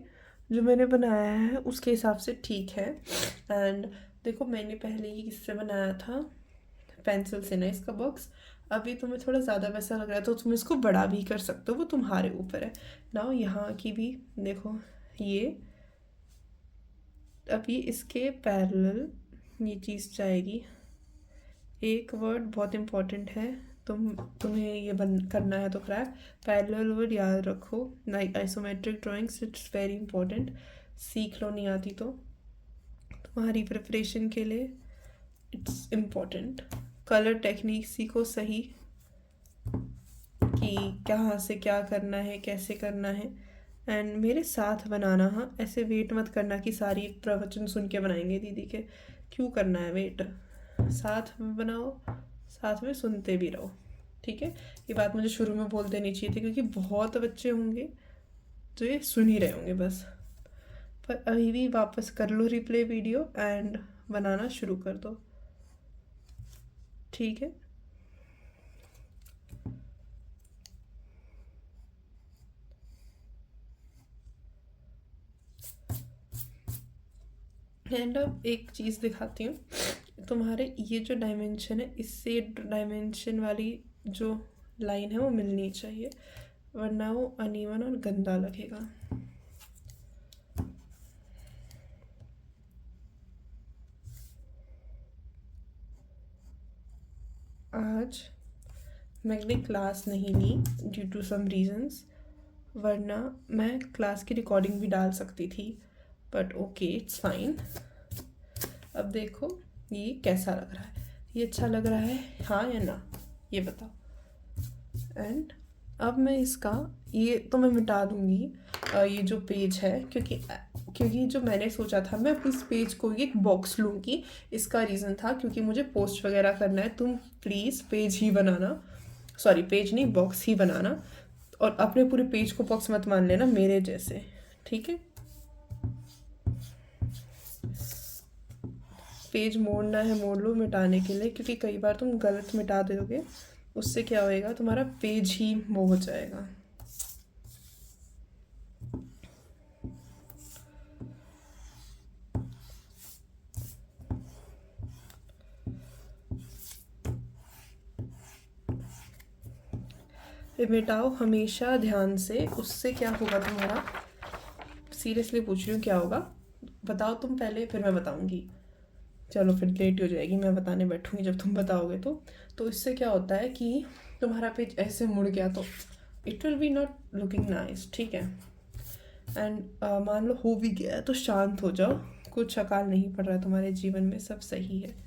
जो मैंने बनाया है उसके हिसाब से ठीक है। एंड देखो मैंने पहले ये किससे बनाया था, पेंसिल से ना इसका बॉक्स। अभी तुम्हें थोड़ा ज़्यादा वैसा लग रहा है तो तुम इसको बड़ा भी कर सकते हो, वो तुम्हारे ऊपर है। नाउ यहाँ की भी देखो, ये अभी इसके पैरेलल ये चीज़ जाएगी। एक वर्ड बहुत इम्पॉर्टेंट है, तुम्हें ये करना है तो क्रैक पैरेलल वर्ड याद रखो। Like isometric drawings, it's very important. सीख लो, नहीं आती तो तुम्हारी प्रिपरेशन के लिए इट्स इम्पॉर्टेंट। कलर टेक्निक सीखो सही, कि कहाँ से क्या करना है, कैसे करना है। एंड मेरे साथ बनाना, हाँ ऐसे वेट मत करना कि सारी प्रवचन सुन के बनाएंगे दीदी के, क्यों करना है वेट, साथ में बनाओ, साथ में सुनते भी रहो, ठीक है। ये बात मुझे शुरू में बोल देनी चाहिए थी, क्योंकि बहुत बच्चे होंगे जो ये सुन ही रहे होंगे बस। पर अभी भी वापस कर लो रिप्ले वीडियो एंड बनाना शुरू कर दो, ठीक है। एंड अब एक चीज़ दिखाती हूँ, तुम्हारे ये जो डायमेंशन है, इससे डायमेंशन वाली जो लाइन है वो मिलनी चाहिए, वरना वो अनइवन और गंदा लगेगा। आज मैंने क्लास नहीं ली ड्यू टू सम रीजंस, वरना मैं क्लास की रिकॉर्डिंग भी डाल सकती थी, बट ओके इट्स फाइन। अब देखो ये कैसा लग रहा है, ये अच्छा लग रहा है हाँ या ना, ये बताओ। एंड अब मैं इसका ये तो मैं मिटा दूँगी ये जो पेज है, क्योंकि जो मैंने सोचा था मैं इस पेज को एक बॉक्स लूँगी। इसका रीज़न था क्योंकि मुझे पोस्ट वगैरह करना है। तुम please page he banana, sorry page नहीं बॉक्स ही बनाना, और अपने पूरे पेज को बॉक्स मत मान लेना मेरे जैसे, ठीक है। पेज मोड़ना है मोड़ लो मिटाने के लिए, क्योंकि कई बार तुम गलत मिटा दोगे, उससे क्या होएगा तुम्हारा पेज ही वो हो जाएगा। मिटाओ हमेशा ध्यान से, उससे क्या होगा तुम्हारा, सीरियसली पूछ रही हूँ क्या होगा, बताओ तुम पहले फिर मैं बताऊँगी। चलो फिर लेट हो जाएगी, मैं बताने बैठूँगी जब तुम बताओगे तो इससे क्या होता है कि तुम्हारा पेज ऐसे मुड़ गया तो it will be not looking nice, ठीक है। एंड मान लो हो भी गया है तो शांत हो जाओ, कुछ अकाल नहीं पड़ रहा है तुम्हारे जीवन में, सब सही है।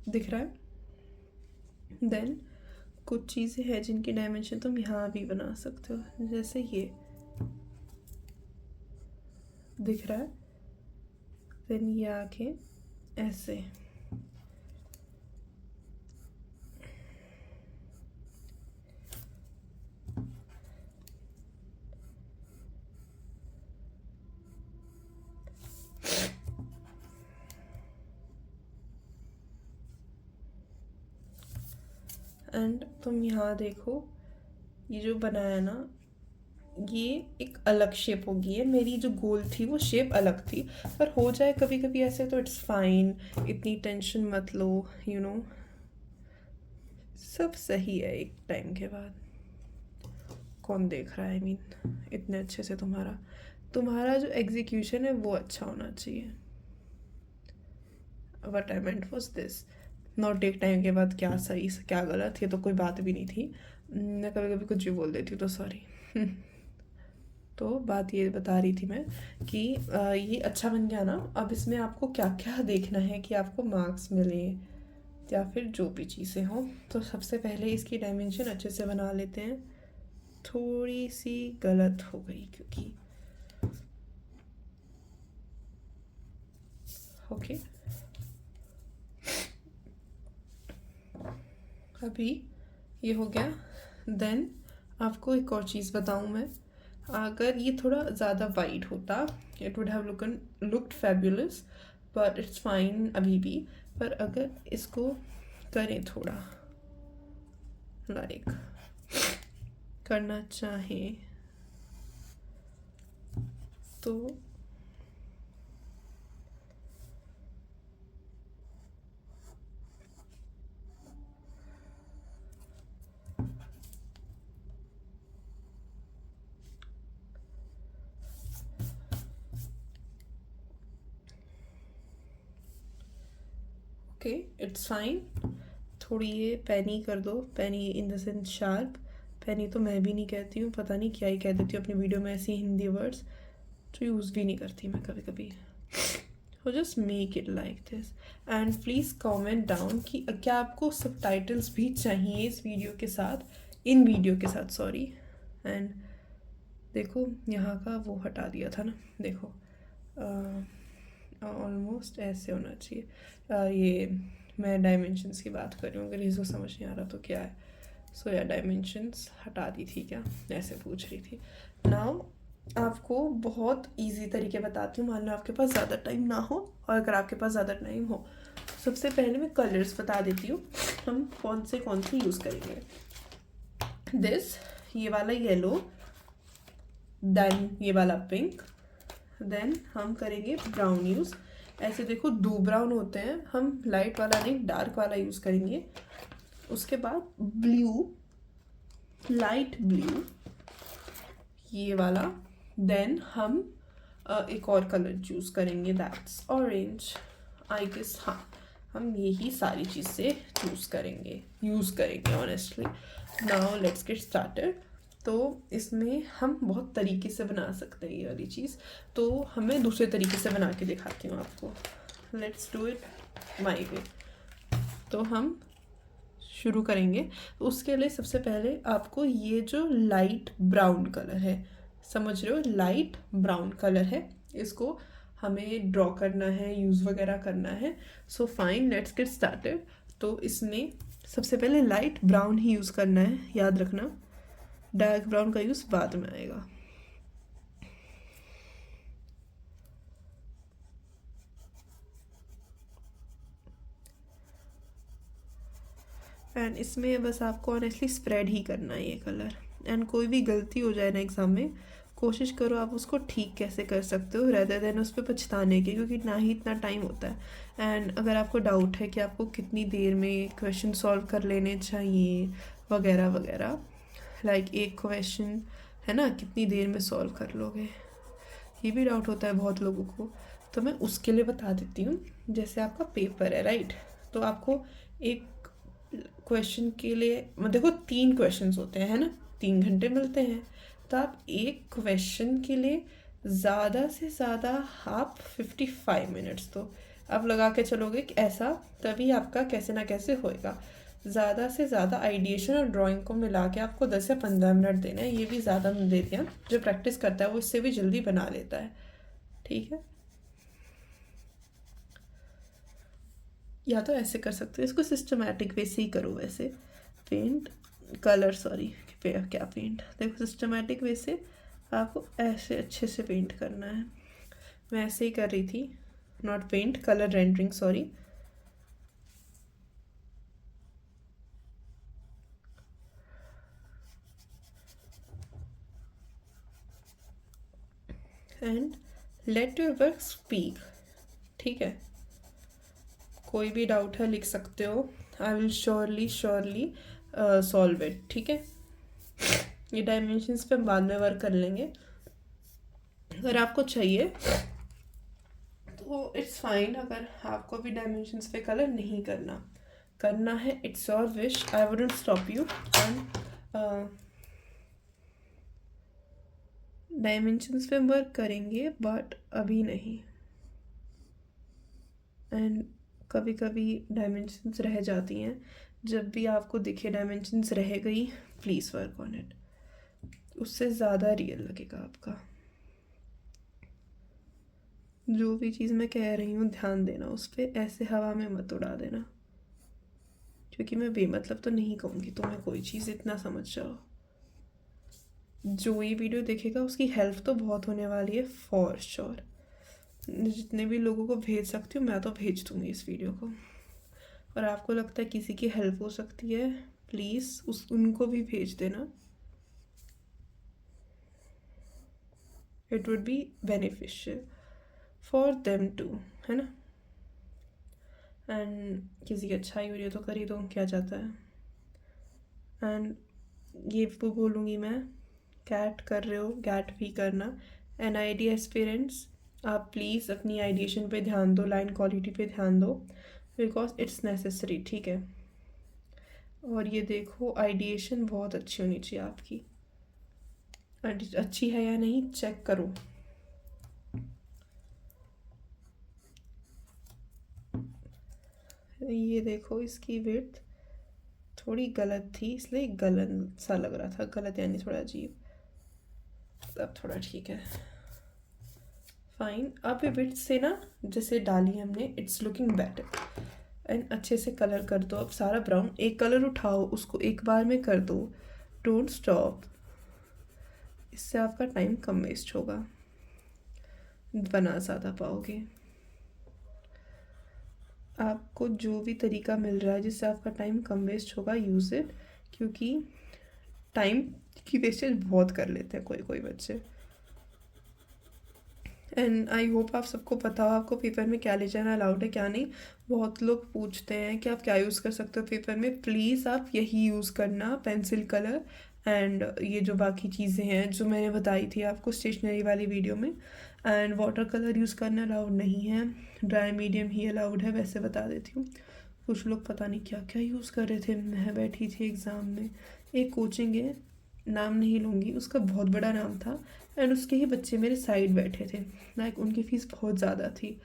दिख रहा है। देन कुछ चीज़ें हैं जिनकी डायमेंशन तुम यहाँ भी बना सकते हो, जैसे ये दिख रहा है। देन ये आके ऐसे, एंड तुम यहाँ देखो ये जो बनाया ना, ये एक अलग शेप होगी है, मेरी जो गोल थी वो शेप अलग थी, पर हो जाए कभी कभी ऐसे तो इट्स फाइन, इतनी टेंशन मत लो, यू नो सब सही है एक टाइम के बाद। कौन देख रहा है, आई मीन इतने अच्छे से तुम्हारा जो एग्जीक्यूशन है वो अच्छा होना चाहिए। What I meant was this, not एक टाइम के बाद क्या सही क्या गलत, ये तो कोई बात भी नहीं थी, मैं कभी कभी कुछ भी बोल देती हूँ तो सॉरी। तो बात ये बता रही थी मैं कि ये अच्छा बन गया ना, अब इसमें आपको क्या क्या देखना है कि आपको मार्क्स मिले या फिर जो भी चीज़ें हों। तो सबसे पहले इसकी डायमेंशन अच्छे से बना लेते हैं। थोड़ी सी गलत हो गई क्योंकि ओके अभी ये हो गया। देन आपको एक और चीज़ बताऊँ मैं, अगर ये थोड़ा ज़्यादा वाइड होता it would have looked fabulous, but it's fine अभी भी। पर अगर इसको करें थोड़ा लाइक करना चाहें तो ओके, इट्स फाइन। थोड़ी ये पैनी कर दो, पैनी इन द सेंस शार्प। पैनी तो मैं भी नहीं कहती हूँ, पता नहीं क्या ही कह देती हूँ अपनी वीडियो में ऐसी हिंदी वर्ड्स, तो यूज़ भी नहीं करती मैं कभी कभी। So just make it like this and please comment down कि क्या आपको सबटाइटल्स भी चाहिए इस वीडियो के साथ, इन वीडियो के साथ सॉरी। एंड देखो यहाँ का वो हटा दिया था ना, देखो ऑलमोस्ट ऐसे होना चाहिए। ये मैं डायमेंशंस की बात कर रही हूँ, अगर इसको समझ नहीं आ रहा तो क्या है। सो या डायमेंशंस हटा दी थी क्या, ऐसे पूछ रही थी। नाउ आपको बहुत इजी तरीके बताती हूँ, मान लो आपके पास ज़्यादा टाइम ना हो, और अगर आपके पास ज़्यादा टाइम हो, सबसे पहले मैं कलर्स बता देती हूँ हम कौन से यूज़ करेंगे। दिस, ये वाला येलो, देन ये वाला पिंक, देन हम करेंगे ब्राउन यूज़। ऐसे देखो 2 ब्राउन होते हैं, हम लाइट वाला नहीं डार्क वाला यूज़ करेंगे। उसके बाद ब्लू, लाइट ब्लू, ये वाला। देन हम एक और कलर चूज़ करेंगे, दैट्स ऑरेंज आई गेस। हाँ, हम यही सारी चीज़ से यूज़ करेंगे honestly. Now let's get started. तो इसमें हम बहुत तरीके से बना सकते हैं ये वाली चीज़, तो हमें दूसरे तरीके से बना के दिखाती हूँ आपको। लेट्स डू इट माई वे। तो हम शुरू करेंगे। उसके लिए सबसे पहले आपको ये जो लाइट ब्राउन कलर है, समझ रहे हो, लाइट ब्राउन कलर है, इसको हमें ड्रॉ करना है, यूज़ वगैरह करना है। So fine, let's get started. तो इसमें सबसे पहले लाइट ब्राउन ही यूज़ करना है, याद रखना, डार्क ब्राउन का यूज़ बाद में आएगा। एंड इसमें बस आपको ऑनेस्टली स्प्रेड ही करना है ये कलर। एंड कोई भी गलती हो जाए ना एग्ज़ाम में, कोशिश करो आप उसको ठीक कैसे कर सकते हो, रेदर देन उस पर पछताने के, क्योंकि ना ही इतना टाइम होता है। एंड अगर आपको डाउट है कि आपको कितनी देर में क्वेश्चन सॉल्व कर लेने चाहिए वगैरह वगैरह, लाइक एक क्वेश्चन है ना, कितनी देर में सॉल्व कर लोगे, ये भी डाउट होता है बहुत लोगों को, तो मैं उसके लिए बता देती हूँ। जैसे आपका पेपर है राइट, तो आपको एक क्वेश्चन के लिए देखो 3 क्वेश्चंस होते हैं, है ना, 3 घंटे मिलते हैं, तो आप एक क्वेश्चन के लिए ज़्यादा से ज़्यादा आप 55 मिनट्स तो आप लगा के चलोगे कि ऐसा, तभी आपका कैसे ना कैसे होएगा। ज़्यादा से ज़्यादा आइडिएशन और ड्राइंग को मिला के आपको 10 या 15 मिनट देना है, ये भी ज़्यादा दे दिया। जो प्रैक्टिस करता है वो इससे भी जल्दी बना लेता है, ठीक है। या तो ऐसे कर सकते हो, इसको सिस्टमैटिक वे से ही करो। वैसे पेंट कलर सॉरी क्या पेंट, देखो सिस्टमैटिक वे से आपको ऐसे अच्छे से पेंट करना है। मैं ऐसे ही कर रही थी, not paint, colour rendering sorry. And let your work speak, ठीक है। कोई भी डाउट है लिख सकते हो, I will surely solve it, ठीक है। ये डायमेंशंस पे हम बाद में वर्क कर लेंगे, अगर आपको चाहिए तो इट्स फाइन। अगर आपको भी डायमेंशंस पे कलर नहीं करना है, it's your wish, I wouldn't stop you. And dimensions पे वर्क करेंगे बट अभी नहीं। एंड कभी कभी डायमेंशंस रह जाती हैं, जब भी आपको दिखे डायमेंशंस रह गई, प्लीज़ वर्क ऑन इट, उससे ज़्यादा रियल लगेगा आपका। जो भी चीज़ मैं कह रही हूँ ध्यान देना उस पर, ऐसे हवा में मत उड़ा देना, क्योंकि मैं बेमतलब तो नहीं कहूँगी तुम्हें कोई चीज़, इतना समझ जाओ। जो ये वीडियो देखेगा उसकी हेल्प तो बहुत होने वाली है फॉर श्योर। जितने भी लोगों को भेज सकती हूँ मैं तो भेज दूँगी इस वीडियो को। और आपको लगता है किसी की हेल्प हो सकती है, प्लीज़ उनको भी भेज देना। It would be beneficial for them too, है ना। एंड किसी की अच्छाई हो रही है तो कर ही दो, क्या जाता है। एंड ये वो बोलूँगी मैं, कैट कर रहे हो कैट भी करना। NID एस्पिरेंट्स, आप प्लीज़ अपनी आइडिएशन पे ध्यान दो, लाइन क्वालिटी पे ध्यान दो, बिकॉज इट्स नेसेसरी, ठीक है। और ये देखो आइडिएशन बहुत अच्छी होनी चाहिए आपकी, अच्छी है या नहीं चेक करो। ये देखो इसकी विड्थ थोड़ी गलत थी, इसलिए गलत सा लग रहा था, गलत यानी थोड़ा अजीब, अब थोड़ा ठीक है, फाइन। अब ये विड्थ से ना जैसे डाली हमने, इट्स लुकिंग बेटर। एंड अच्छे से कलर कर दो। अब सारा ब्राउन एक कलर उठाओ, उसको एक बार में कर दो, डोंट स्टॉप। इससे आपका टाइम कम वेस्ट होगा, बना ज़्यादा पाओगे। आपको जो भी तरीका मिल रहा है जिससे आपका टाइम कम वेस्ट होगा, यूज़ इट, क्योंकि टाइम की वेस्टेज बहुत कर लेते हैं कोई कोई बच्चे। एंड आई होप आप सबको पता हो आपको पेपर में क्या ले जाना अलाउड है क्या नहीं। बहुत लोग पूछते हैं कि आप क्या यूज़ कर सकते हो पेपर में, प्लीज़ आप यही यूज़ करना, पेंसिल कलर एंड ये जो बाकी चीज़ें हैं जो मैंने बताई थी आपको स्टेशनरी वाली वीडियो में। एंड वाटर कलर यूज़ करना अलाउड नहीं है, ड्राई मीडियम ही अलाउड है, वैसे बता देती हूँ। कुछ लोग पता नहीं क्या क्या यूज़ कर रहे थे। मैं बैठी थी एग्ज़ाम में, एक कोचिंग है, नाम नहीं लूँगी, उसका बहुत बड़ा नाम था, एंड उसके ही बच्चे मेरे साइड बैठे थे। लाइक उनकी फ़ीस बहुत ज़्यादा थी,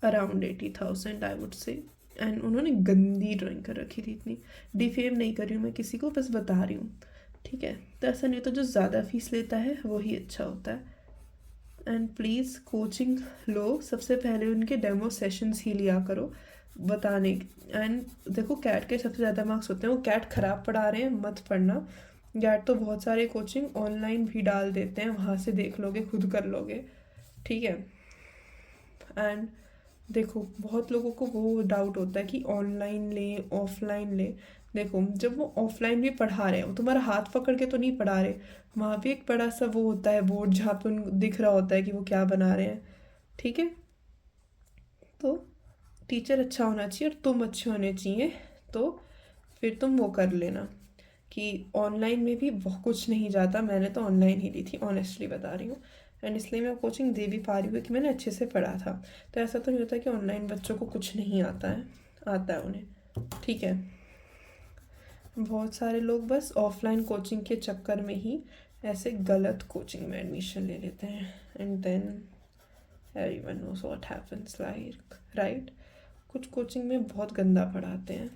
around 80,000 I would say. And उन्होंने गंदी ड्राइंग कर रखी थी, इतनी डिफेम नहीं कर रही हूँ मैं किसी को, बस बता रही हूँ, ठीक है। तो ऐसा नहीं होता, जो ज़्यादा फीस लेता है वही अच्छा होता है। एंड प्लीज़ कोचिंग लो, सबसे पहले उनके डेमो सेशंस ही लिया करो बताने। एंड देखो कैट के सबसे ज़्यादा मार्क्स होते हैं, वो कैट ख़राब पढ़ा रहे हैं मत पढ़ना। कैट तो बहुत सारे कोचिंग ऑनलाइन भी डाल देते हैं, वहाँ से देख लोगे, खुद कर लोगे, ठीक है। एंड देखो बहुत लोगों को वो डाउट होता है कि ऑनलाइन ले ऑफलाइन ले। देखो जब वो ऑफलाइन भी पढ़ा रहे हैं, वो तुम्हारा हाथ पकड़ के तो नहीं पढ़ा रहे, वहाँ भी एक बड़ा सा वो होता है बोर्ड जहाँ पे उनको दिख रहा होता है कि वो क्या बना रहे हैं, ठीक है। तो टीचर अच्छा होना चाहिए और तुम अच्छे होने चाहिए, तो फिर तुम वो कर लेना कि ऑनलाइन में भी बहुत कुछ नहीं जाता। मैंने तो ऑनलाइन ही ली थी, ऑनेस्टली बता रही हूँ, एंड इसलिए मैं कोचिंग दे भी पा रही हूँ कि मैंने अच्छे से पढ़ा था। तो ऐसा तो नहीं होता कि ऑनलाइन बच्चों को कुछ नहीं आता है, आता है उन्हें, ठीक है। बहुत सारे लोग बस ऑफलाइन कोचिंग के चक्कर में ही ऐसे गलत कोचिंग में एडमिशन ले लेते हैं, and then everyone knows what happens, like right. कुछ कोचिंग में बहुत गंदा पढ़ाते हैं,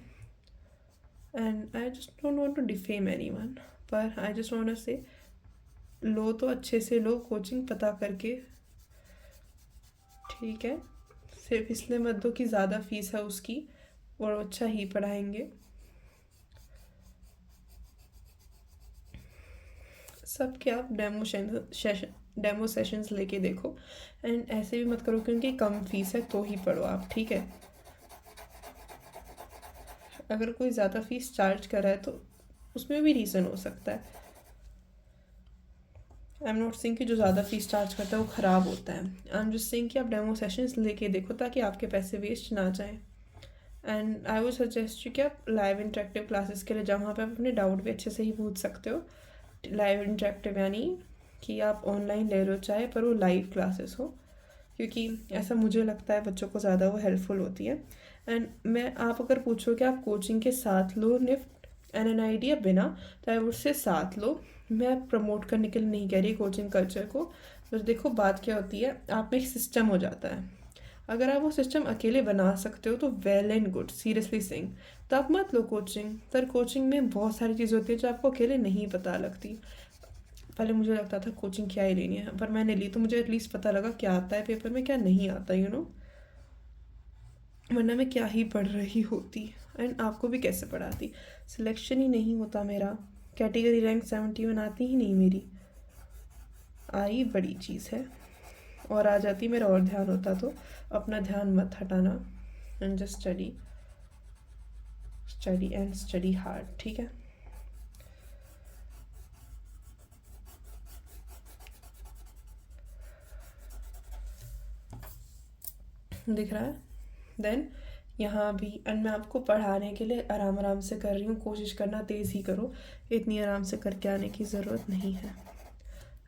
and I just don't want to defame anyone, पर आई जस्ट वांट टू से लो तो अच्छे से लो कोचिंग पता करके, ठीक है। सिर्फ इसलिए मत दो कि ज़्यादा फीस है उसकी और अच्छा ही पढ़ाएंगे। सब के आप डेमो सेशंस लेके देखो, एंड ऐसे भी मत करो क्योंकि कम फीस है तो ही पढ़ो आप, ठीक है। अगर कोई ज़्यादा फीस चार्ज कर रहा है तो उसमें भी रीज़न हो सकता है। आई एम नॉट सेइंग कि जो ज़्यादा फीस चार्ज करता है वो ख़राब होता है, आई एम जस्ट सेइंग कि आप डेमो सेशंस लेके देखो ताकि आपके पैसे वेस्ट ना जाएँ। And I would suggest you कि आप लाइव इंटरेक्टिव क्लासेस के लिए जाओ, वहाँ पे आप अपने डाउट भी अच्छे से ही पूछ सकते हो। लाइव इंटरेक्टिव यानी कि आप ऑनलाइन ले लो चाहे, पर वो लाइव क्लासेस हो, क्योंकि ऐसा मुझे लगता है बच्चों को ज़्यादा वो हेल्पफुल होती है। एंड मैं आप अगर पूछो कि आप कोचिंग के साथ लो निफ्ट NID या बिना, तो आई वुड से साथ लो। मैं प्रमोट करने के लिए नहीं कह रही कोचिंग कल्चर को, बस देखो बात क्या होती है, आप में एक सिस्टम हो जाता है। अगर आप वो सिस्टम अकेले बना सकते हो तो well and good, seriously saying, तो आप मत लो कोचिंग। पर कोचिंग में बहुत सारी चीज़ें होती है जो आपको अकेले नहीं पता लगती। पहले मुझे लगता था कोचिंग क्या ही लेनी है, पर मैंने ली तो मुझे एटलीस्ट पता लगा क्या आता है पेपर में क्या नहीं आता, यू नो, वरना मैं क्या ही पढ़ रही होती, एंड आपको भी कैसे पढ़ाती। सिलेक्शन ही नहीं होता मेरा, कैटेगरी रैंक 71 आती ही नहीं मेरी, आई बड़ी चीज़ है, और आ जाती मेरा और ध्यान होता तो अपना ध्यान मत हटाना, and just study study and study hard, ठीक है। दिख रहा है? देन यहाँ भी, एंड मैं आपको पढ़ाने के लिए आराम आराम से कर रही हूँ, कोशिश करना तेज़ ही करो, इतनी आराम से करके आने की ज़रूरत नहीं है।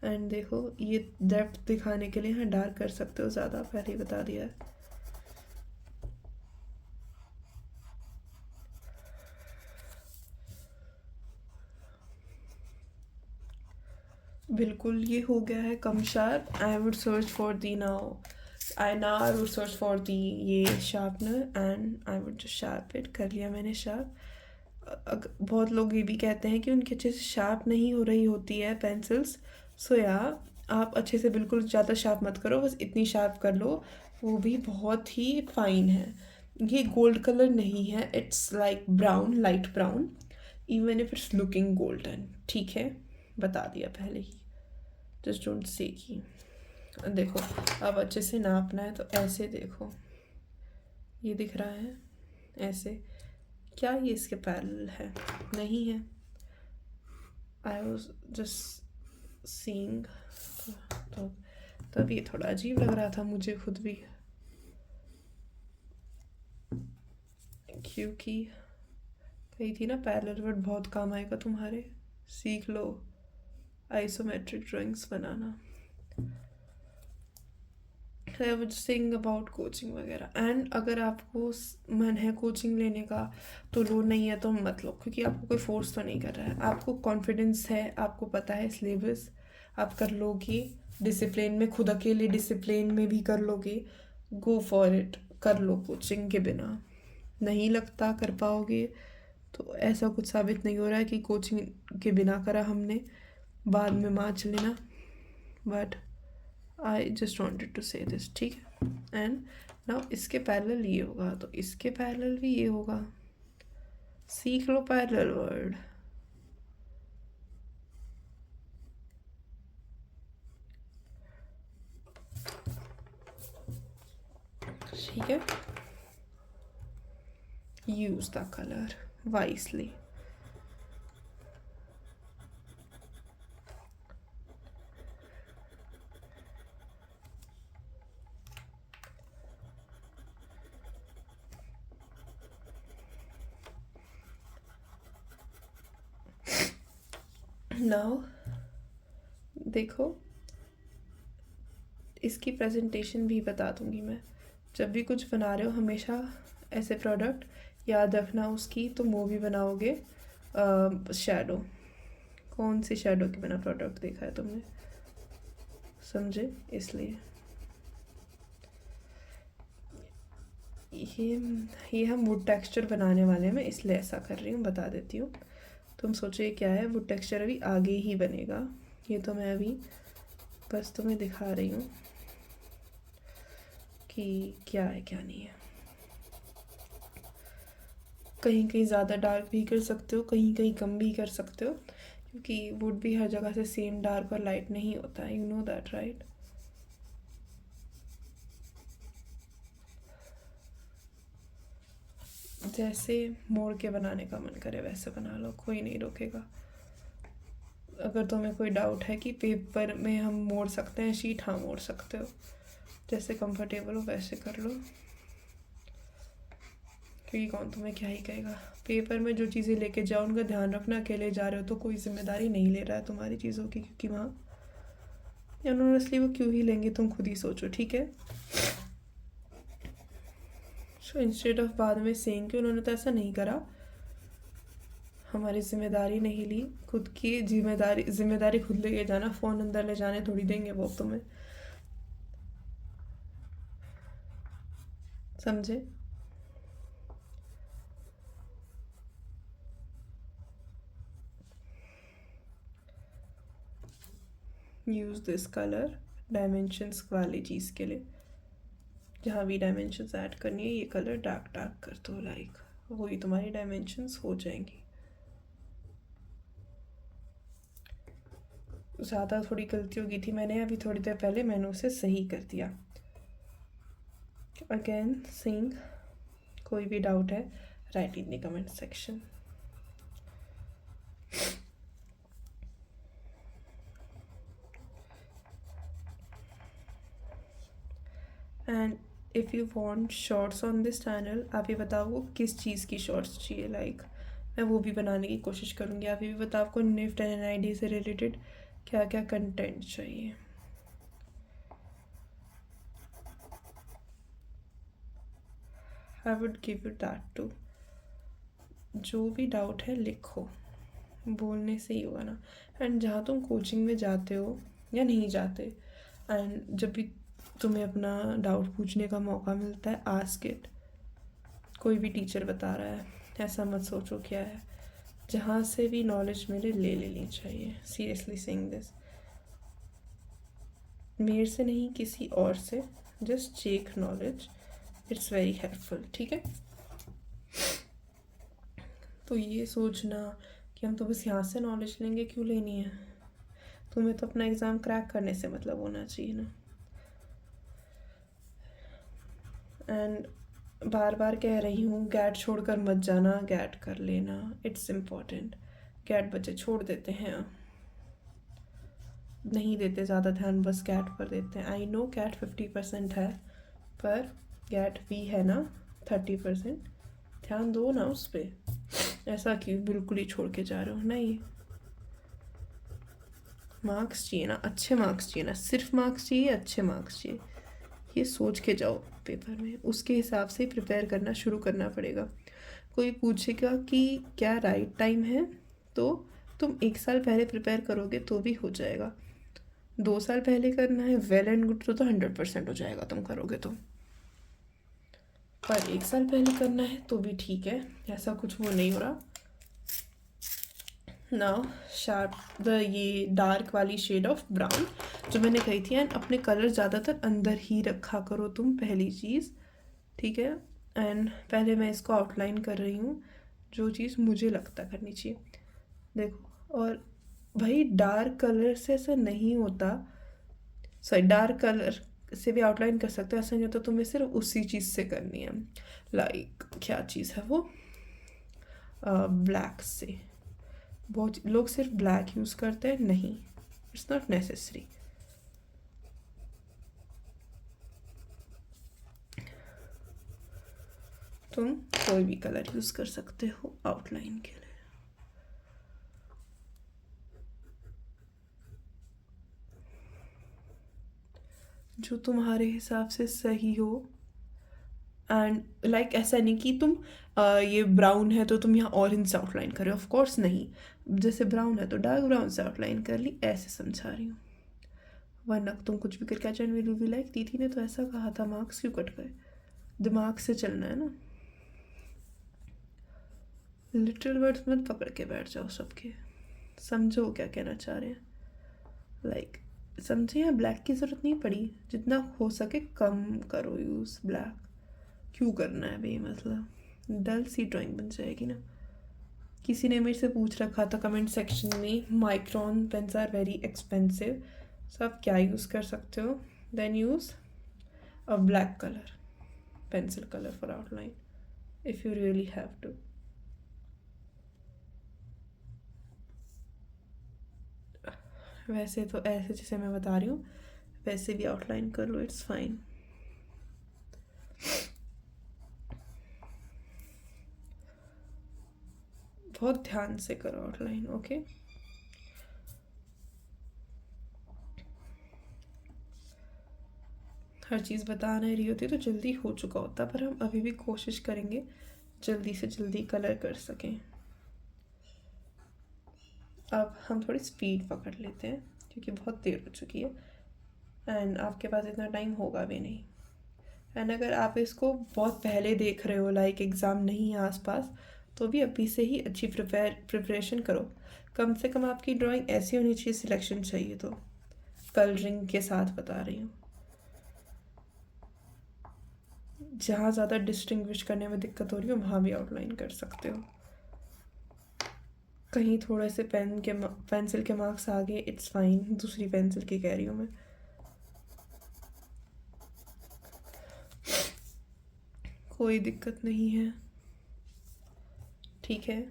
एंड देखो, ये डेप्थ दिखाने के लिए यहाँ डार्क कर सकते हो ज़्यादा, पहले ही बता दिया है। बिल्कुल ये हो गया है कम sharp. I would search for the now, I would search for the ये sharpener, and I would just sharp it. कर लिया मैंने शार्प। बहुत लोग ये भी कहते हैं कि उनकी अच्छे से शार्प नहीं हो रही होती है पेंसिल्स, सो या आप अच्छे से बिल्कुल ज़्यादा शार्प मत करो, बस इतनी शार्प कर लो, वो भी बहुत ही फाइन है। ये गोल्ड कलर नहीं है, it's like brown, light brown, even if it's looking golden, ठीक है, बता दिया पहले ही, जस्ट डोंट से की। देखो अब अच्छे से नापना है तो ऐसे देखो, ये दिख रहा है ऐसे, क्या ये इसके पैरेलल है? नहीं है। आई वॉज जस्ट सीइंग, तो तब ये थोड़ा अजीब लग रहा था मुझे खुद भी, क्योंकि कही थी ना पैरेलल वर्ड बहुत काम आएगा तुम्हारे, सीख लो आइसोमेट्रिक ड्राइंग्स बनाना। I would sing about coaching वगैरह, एंड अगर आपको मन है कोचिंग लेने का तो लो, नहीं है तो मत लो, क्योंकि आपको कोई फोर्स तो नहीं कर रहा है, आपको कॉन्फिडेंस है, आपको पता है सिलेबस, आप कर लोगे डिसिप्लिन में, खुद अकेले डिसिप्लिन में भी कर लोगे, गो फॉर इट, कर लो कोचिंग के बिना। नहीं लगता कर पाओगे तो ऐसा कुछ साबित नहीं हो रहा है कि कोचिंग के बिना करा हमने, बाद में मार्च लेना, but I just wanted to say this, ठीक है। एंड नाउ इसके पैरेलल ये होगा तो इसके पैरेलल भी ये होगा, सीख लो पैरेलल वर्ड। ठीक है, use the colour wisely. Now देखो, इसकी प्रेजेंटेशन भी बता दूंगी मैं। जब भी कुछ बना रहे हो हमेशा ऐसे प्रोडक्ट याद रखना उसकी, तो मूवी बनाओगे शैडो, कौन सी शैडो के बिना प्रोडक्ट देखा है तुमने, समझे? इसलिए ये हम वुड टेक्सचर बनाने वाले हैं, मैं इसलिए ऐसा कर रही हूँ, बता देती हूँ। तुम सोचो ये क्या है, वुड टेक्सचर अभी आगे ही बनेगा, ये तो मैं अभी बस तुम्हें दिखा रही हूँ कि क्या है क्या नहीं है। कहीं कहीं ज़्यादा डार्क भी कर सकते हो, कहीं कहीं कम भी कर सकते हो, क्योंकि वुड भी हर जगह से सेम डार्क और लाइट नहीं होता है, यू नो दैट राइट। जैसे मोड़ के बनाने का मन करे वैसे बना लो, कोई नहीं रोकेगा। अगर तुम्हें कोई डाउट है कि पेपर में हम मोड़ सकते हैं शीट, हाँ मोड़ सकते हो, जैसे कंफर्टेबल हो वैसे कर लो, क्योंकि कौन तुम्हें क्या ही कहेगा। पेपर में जो चीज़ें लेके जाओ उनका ध्यान रखना, अकेले जा रहे हो तो कोई जिम्मेदारी नहीं ले रहा है तुम्हारी चीज़ों की, क्योंकि वहाँ ऑनेस्टली वो क्यों ही लेंगे, तुम खुद ही सोचो, ठीक है। सो इंस्टेड ऑफ बाद में सेइंग कि उन्होंने तो ऐसा नहीं करा, हमारी जिम्मेदारी नहीं ली, खुद की जिम्मेदारी खुद लेके जाना, फ़ोन अंदर ले जाने थोड़ी देंगे वो तुम्हें, समझे? यूज़ दिस कलर डायमेंशंस वाली चीज़ के लिए, जहाँ भी डायमेंशंस ऐड करनी है ये कलर डार्क डार्क कर दो, लाइक वही तुम्हारी डायमेंशंस हो जाएंगी। ज़्यादा थोड़ी गलती हो गई थी, मैंने अभी थोड़ी देर पहले मैंने उसे सही कर दिया। अगेन सिंग, कोई भी डाउट है right in the comment section. And if you want shorts on this channel, आप ये बताओ किस चीज़ की शॉर्ट्स चाहिए, लाइक मैं वो भी बनाने की कोशिश करूँगी। आप ये भी बताओ आपको निफ्ट एंड एनआईडी से रिलेटेड क्या क्या कंटेंट चाहिए। I would give you that too. जो भी डाउट है लिखो, बोलने से ही होगा ना। एंड जहाँ तुम कोचिंग में जाते हो या नहीं जाते, एंड जब भी तुम्हें अपना डाउट पूछने का मौका मिलता है, आस्क इट। कोई भी टीचर बता रहा है ऐसा मत सोचो क्या है, जहाँ से भी नॉलेज मिले ले लेनी चाहिए। सीरियसली सेइंग दिस, मेरे से नहीं किसी और से, just check knowledge, it's very helpful. ठीक है, तो ये सोचना कि हम तो बस यहाँ से नॉलेज लेंगे, क्यों लेनी है? तुम्हें तो अपना एग्ज़ाम क्रैक करने से मतलब होना चाहिए ना। एंड बार बार कह रही हूँ, गैट छोड़कर मत जाना, गैट कर लेना, इट्स इम्पॉर्टेंट। गैट बच्चे छोड़ देते हैं, नहीं देते ज़्यादा ध्यान, बस गैट पर देते हैं। आई नो गैट 50% है, पर गैट भी है ना 30%, ध्यान दो ना उस पर। ऐसा क्यों बिल्कुल ही छोड़ के जा रहे हो? नहीं, मार्क्स चाहिए ना, अच्छे मार्क्स चाहिए ना, सिर्फ मार्क्स चाहिए, अच्छे मार्क्स चाहिए, ये सोच के जाओ पेपर में। उसके हिसाब से प्रिपेयर करना शुरू करना पड़ेगा। कोई पूछेगा कि क्या राइट टाइम है, तो तुम 1 साल पहले प्रिपेयर करोगे तो भी हो जाएगा। 2 साल पहले करना है, वेल एंड गुड, तो 100% हो जाएगा तुम करोगे तो। पर 1 साल पहले करना है तो भी ठीक है, ऐसा कुछ वो नहीं हो रहा। नाउ शार्प ये डार्क वाली शेड ऑफ ब्राउन जो मैंने कही थी, एंड अपने कलर ज़्यादातर अंदर ही रखा करो तुम, पहली चीज़। ठीक है, एंड पहले मैं इसको आउटलाइन कर रही हूँ, जो चीज़ मुझे लगता करनी चाहिए। देखो, और भाई डार्क कलर से ऐसा नहीं होता, सॉरी डार्क कलर से भी आउटलाइन कर सकते हो, ऐसा नहीं होता तुम्हें सिर्फ उसी चीज़ से करनी है। लाइक क्या चीज़ है वो, ब्लैक से। बहुत लोग सिर्फ ब्लैक यूज़ करते हैं, नहीं, इट्स नॉट नेसेसरी। तुम कोई भी कलर यूज़ कर सकते हो आउटलाइन के लिए। जो तुम्हारे हिसाब से सही हो। एंड लाइक ऐसा नहीं कि तुम ये ब्राउन है तो तुम यहाँ ऑरेंज से आउटलाइन कर रहे हो, ऑफ कोर्स नहीं। जैसे ब्राउन है तो डार्क ब्राउन से आउटलाइन कर ली, ऐसे समझा रही हूँ। वरना तुम कुछ भी करके catch and will be like दीदी ने तो ऐसा कहा था, मार्क्स क्यों कट गए? दिमाग से चलना है ना, लिटिल वर्ड्स मत पकड़ के बैठ जाओ सबके। समझो क्या कहना चाह रहे हैं, लाइक समझे। यहाँ ब्लैक की ज़रूरत नहीं पड़ी, जितना हो सके कम करो यूज़ ब्लैक। क्यों करना है भाई, मतलब डल सी ड्राइंग बन जाएगी ना। किसी ने मेरे से पूछ रखा था कमेंट सेक्शन में, micron pens are very expensive, so आप क्या यूज़ कर सकते हो? Then use a black colour pencil colour for outline if you really have to. वैसे तो ऐसे जैसे मैं बता रही हूँ वैसे भी आउटलाइन कर लो, इट्स फाइन। बहुत ध्यान से करो आउटलाइन, ओके। हर चीज़ बता नहीं रही होती तो जल्दी हो चुका होता, पर हम अभी भी कोशिश करेंगे जल्दी से जल्दी कलर कर सकें। अब हम थोड़ी स्पीड पकड़ लेते हैं क्योंकि बहुत देर हो चुकी है, एंड आपके पास इतना टाइम होगा भी नहीं। एंड अगर आप इसको बहुत पहले देख रहे हो, लाइक एग्ज़ाम नहीं है आसपास, तो भी अभी से ही अच्छी प्रिपरेशन करो। कम से कम आपकी ड्राइंग ऐसी होनी चाहिए, सिलेक्शन चाहिए तो कलरिंग के साथ बता रही हूँ। जहाँ ज़्यादा डिस्टिंग्विश करने में दिक्कत हो रही हो वहाँ भी आउटलाइन कर सकते हो। कहीं थोड़े से पेंसिल के मार्क्स आ गए, इट्स फाइन, दूसरी पेंसिल की कह रही हूँ मैं। कोई दिक्कत नहीं है, ठीक है।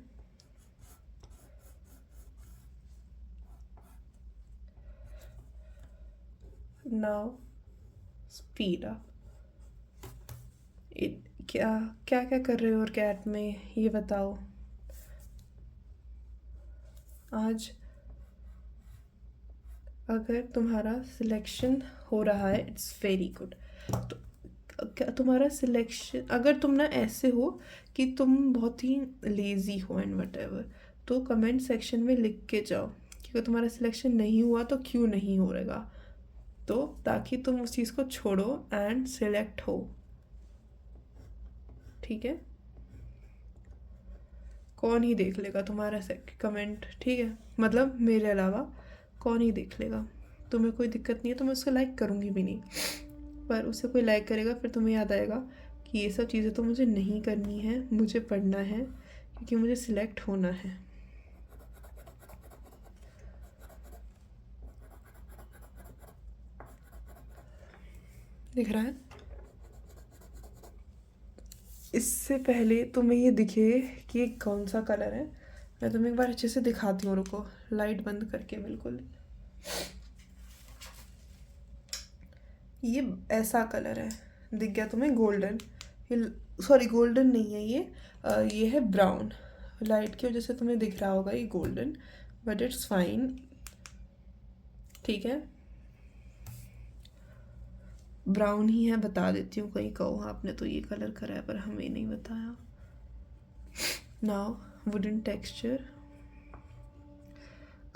Now speed up. क्या क्या क्या कर रहे हो और कैट में, ये बताओ। आज अगर तुम्हारा सिलेक्शन हो रहा है, इट्स वेरी गुड। तो क्या तुम्हारा सिलेक्शन, अगर तुम ना ऐसे हो कि तुम बहुत ही लेज़ी हो एंड वट एवर, तो कमेंट सेक्शन में लिख के जाओ कि अगर तुम्हारा सिलेक्शन नहीं हुआ तो क्यों नहीं हो रहेगा, तो ताकि तुम उस चीज़ को छोड़ो एंड सिलेक्ट हो, ठीक है। कौन ही देख लेगा तुम्हारा कमेंट, ठीक है, मतलब मेरे अलावा कौन ही देख लेगा। तुम्हें कोई दिक्कत नहीं है तो मैं उसको लाइक करूँगी भी नहीं, पर उसे कोई लाइक करेगा फिर तुम्हें याद आएगा कि ये सब चीज़ें तो मुझे नहीं करनी है, मुझे पढ़ना है क्योंकि मुझे सिलेक्ट होना है। दिख रहा है। इससे पहले तुम्हें ये दिखे कि कौन सा कलर है, मैं तुम्हें एक बार अच्छे से दिखाती हूँ, रुको, लाइट बंद करके बिल्कुल। ये ऐसा कलर है, दिख गया तुम्हें, गोल्डन। ये सॉरी गोल्डन नहीं है ये है ब्राउन। लाइट की वजह से तुम्हें दिख रहा होगा ये गोल्डन, बट इट्स फाइन, ठीक है। ब्राउन ही है, बता देती हूँ, कहीं कहो आपने तो ये कलर करा है पर हमें नहीं बताया। नाउ वुडन टेक्सचर,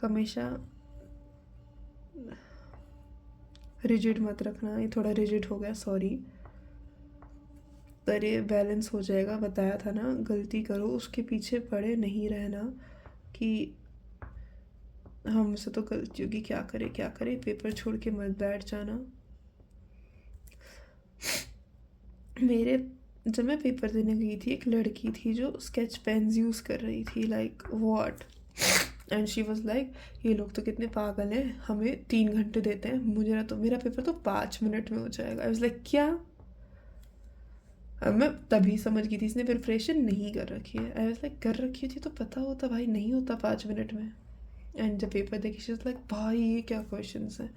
हमेशा रिजिड मत रखना, ये थोड़ा रिजिड हो गया, सॉरी, पर ये बैलेंस हो जाएगा, बताया था ना। गलती करो उसके पीछे पड़े नहीं रहना कि हमसे तो गलती होगी, क्या करे क्या करे, पेपर छोड़ के मत बैठ जाना। मेरे जब मैं पेपर देने गई थी, एक लड़की थी जो स्केच पेन्स यूज़ कर रही थी, like what, and she was like ये लोग तो कितने पागल हैं, हमें 3 घंटे देते हैं, मुझे ना तो मेरा पेपर तो 5 मिनट में हो जाएगा। आई वाज लाइक क्या। अब मैं तभी समझ गई थी इसने प्रिपरेशन नहीं कर रखी है। आई वाज लाइक कर रखी थी तो पता होता भाई, नहीं होता 5 मिनट में। एंड जब पेपर देखी शी वाज लाइक भाई ये क्या क्वेश्चन हैं।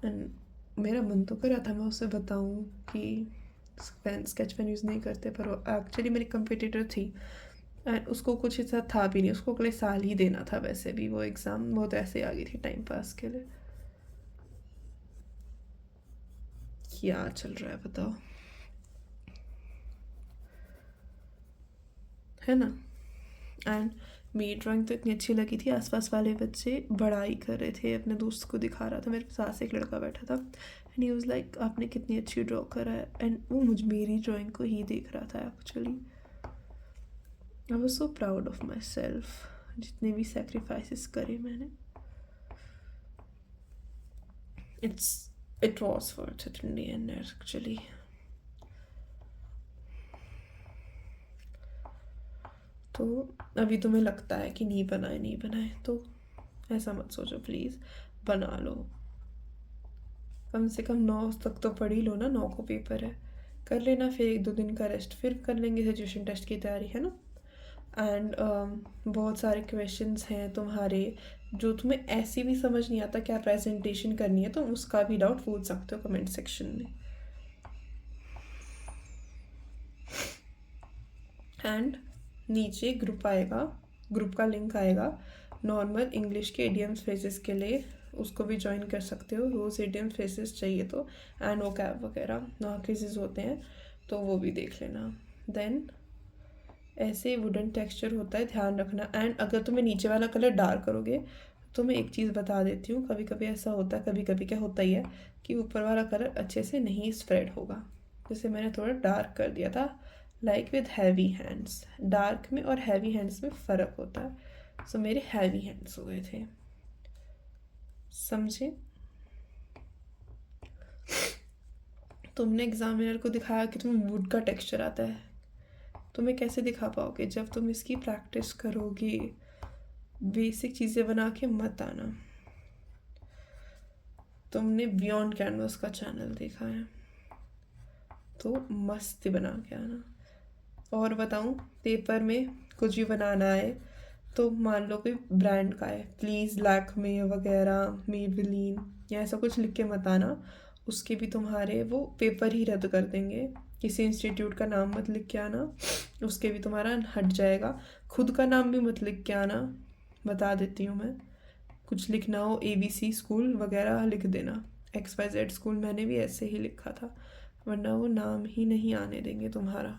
एंड मेरा मन तो कर रहा था मैं उसे बताऊँ कि स्केच पेन यूज़ नहीं करते, पर वो एक्चुअली मेरी कंपटीटर थी एंड उसको कुछ ऐसा था भी नहीं, उसको अगले साल ही देना था वैसे भी वो एग्ज़ाम, वो तो ऐसे आ गई थी टाइम पास के लिए। क्या चल रहा है बताओ, है ना। एंड मेरी ड्राइंग तो इतनी अच्छी लगी थी, आसपास वाले बच्चे बड़ाई कर रहे थे, अपने दोस्त को दिखा रहा था, मेरे साथ एक लड़का बैठा था एंड ही वाज लाइक आपने कितनी अच्छी ड्रॉ करा है, एंड वो मुझ मेरी ड्राइंग को ही देख रहा था actually. I was so proud of my self, जितने भी सेक्रीफाइसेस करे मैंने, it was worth it in the end actually. तो अभी तुम्हें लगता है कि नहीं बनाए नहीं बनाए, तो ऐसा मत सोचो प्लीज़, बना लो। कम से कम 9 तक तो पढ़ ही लो ना, 9 को पेपर है, कर लेना, फिर 1-2 दिन का रेस्ट, फिर कर लेंगे सिचुएशन टेस्ट की तैयारी, है ना। एंड बहुत सारे क्वेश्चंस हैं तुम्हारे जो तुम्हें ऐसे भी समझ नहीं आता क्या प्रेजेंटेशन करनी है, तो उसका भी डाउट पूछ सकते हो कमेंट सेक्शन में। एंड नीचे ग्रुप आएगा, ग्रुप का लिंक आएगा नॉर्मल इंग्लिश के इडियम्स फ्रेजेस के लिए, उसको भी ज्वाइन कर सकते हो, रोज़ इडियम फ्रेजेस चाहिए तो, एंड वो कैब वगैरह ना केसेस होते हैं तो वो भी देख लेना। देन ऐसे वुडन टेक्सचर होता है, ध्यान रखना। एंड अगर तुम्हें नीचे वाला कलर डार्क करोगे तो मैं एक चीज़ बता देती हूँ, कभी कभी ऐसा होता है, कभी कभी क्या होता ही है कि ऊपर वाला कलर अच्छे से नहीं स्प्रेड होगा, जैसे मैंने थोड़ा डार्क कर दिया था, like with heavy hands. Dark में और हैवी हैंड्स में फ़र्क होता है, सो मेरे हैवी हैंड्स हो गए थे, समझे। तुमने एग्जामिनर को दिखाया कि तुम्हें वुड का टेक्सचर आता है, तुम्हें कैसे दिखा पाओगे जब तुम इसकी प्रैक्टिस करोगे, बेसिक चीज़ें बना के मत आना। तुमने बियॉन्ड कैनवस का चैनल देखा है तो मस्त बना के आना। और बताऊँ, पेपर में कुछ भी बनाना है तो मान लो कोई ब्रांड का है, प्लीज़ लैक्मे वगैरह, मेबेलिन या ऐसा कुछ लिख के मत आना। उसके भी तुम्हारे वो पेपर ही रद्द कर देंगे। किसी इंस्टीट्यूट का नाम मत लिख के आना, उसके भी तुम्हारा हट जाएगा। खुद का नाम भी मत लिख के आना, बता देती हूँ मैं। कुछ लिखना हो ABC स्कूल वगैरह लिख देना। XYZ स्कूल मैंने भी ऐसे ही लिखा था, वरना वो नाम ही नहीं आने देंगे तुम्हारा।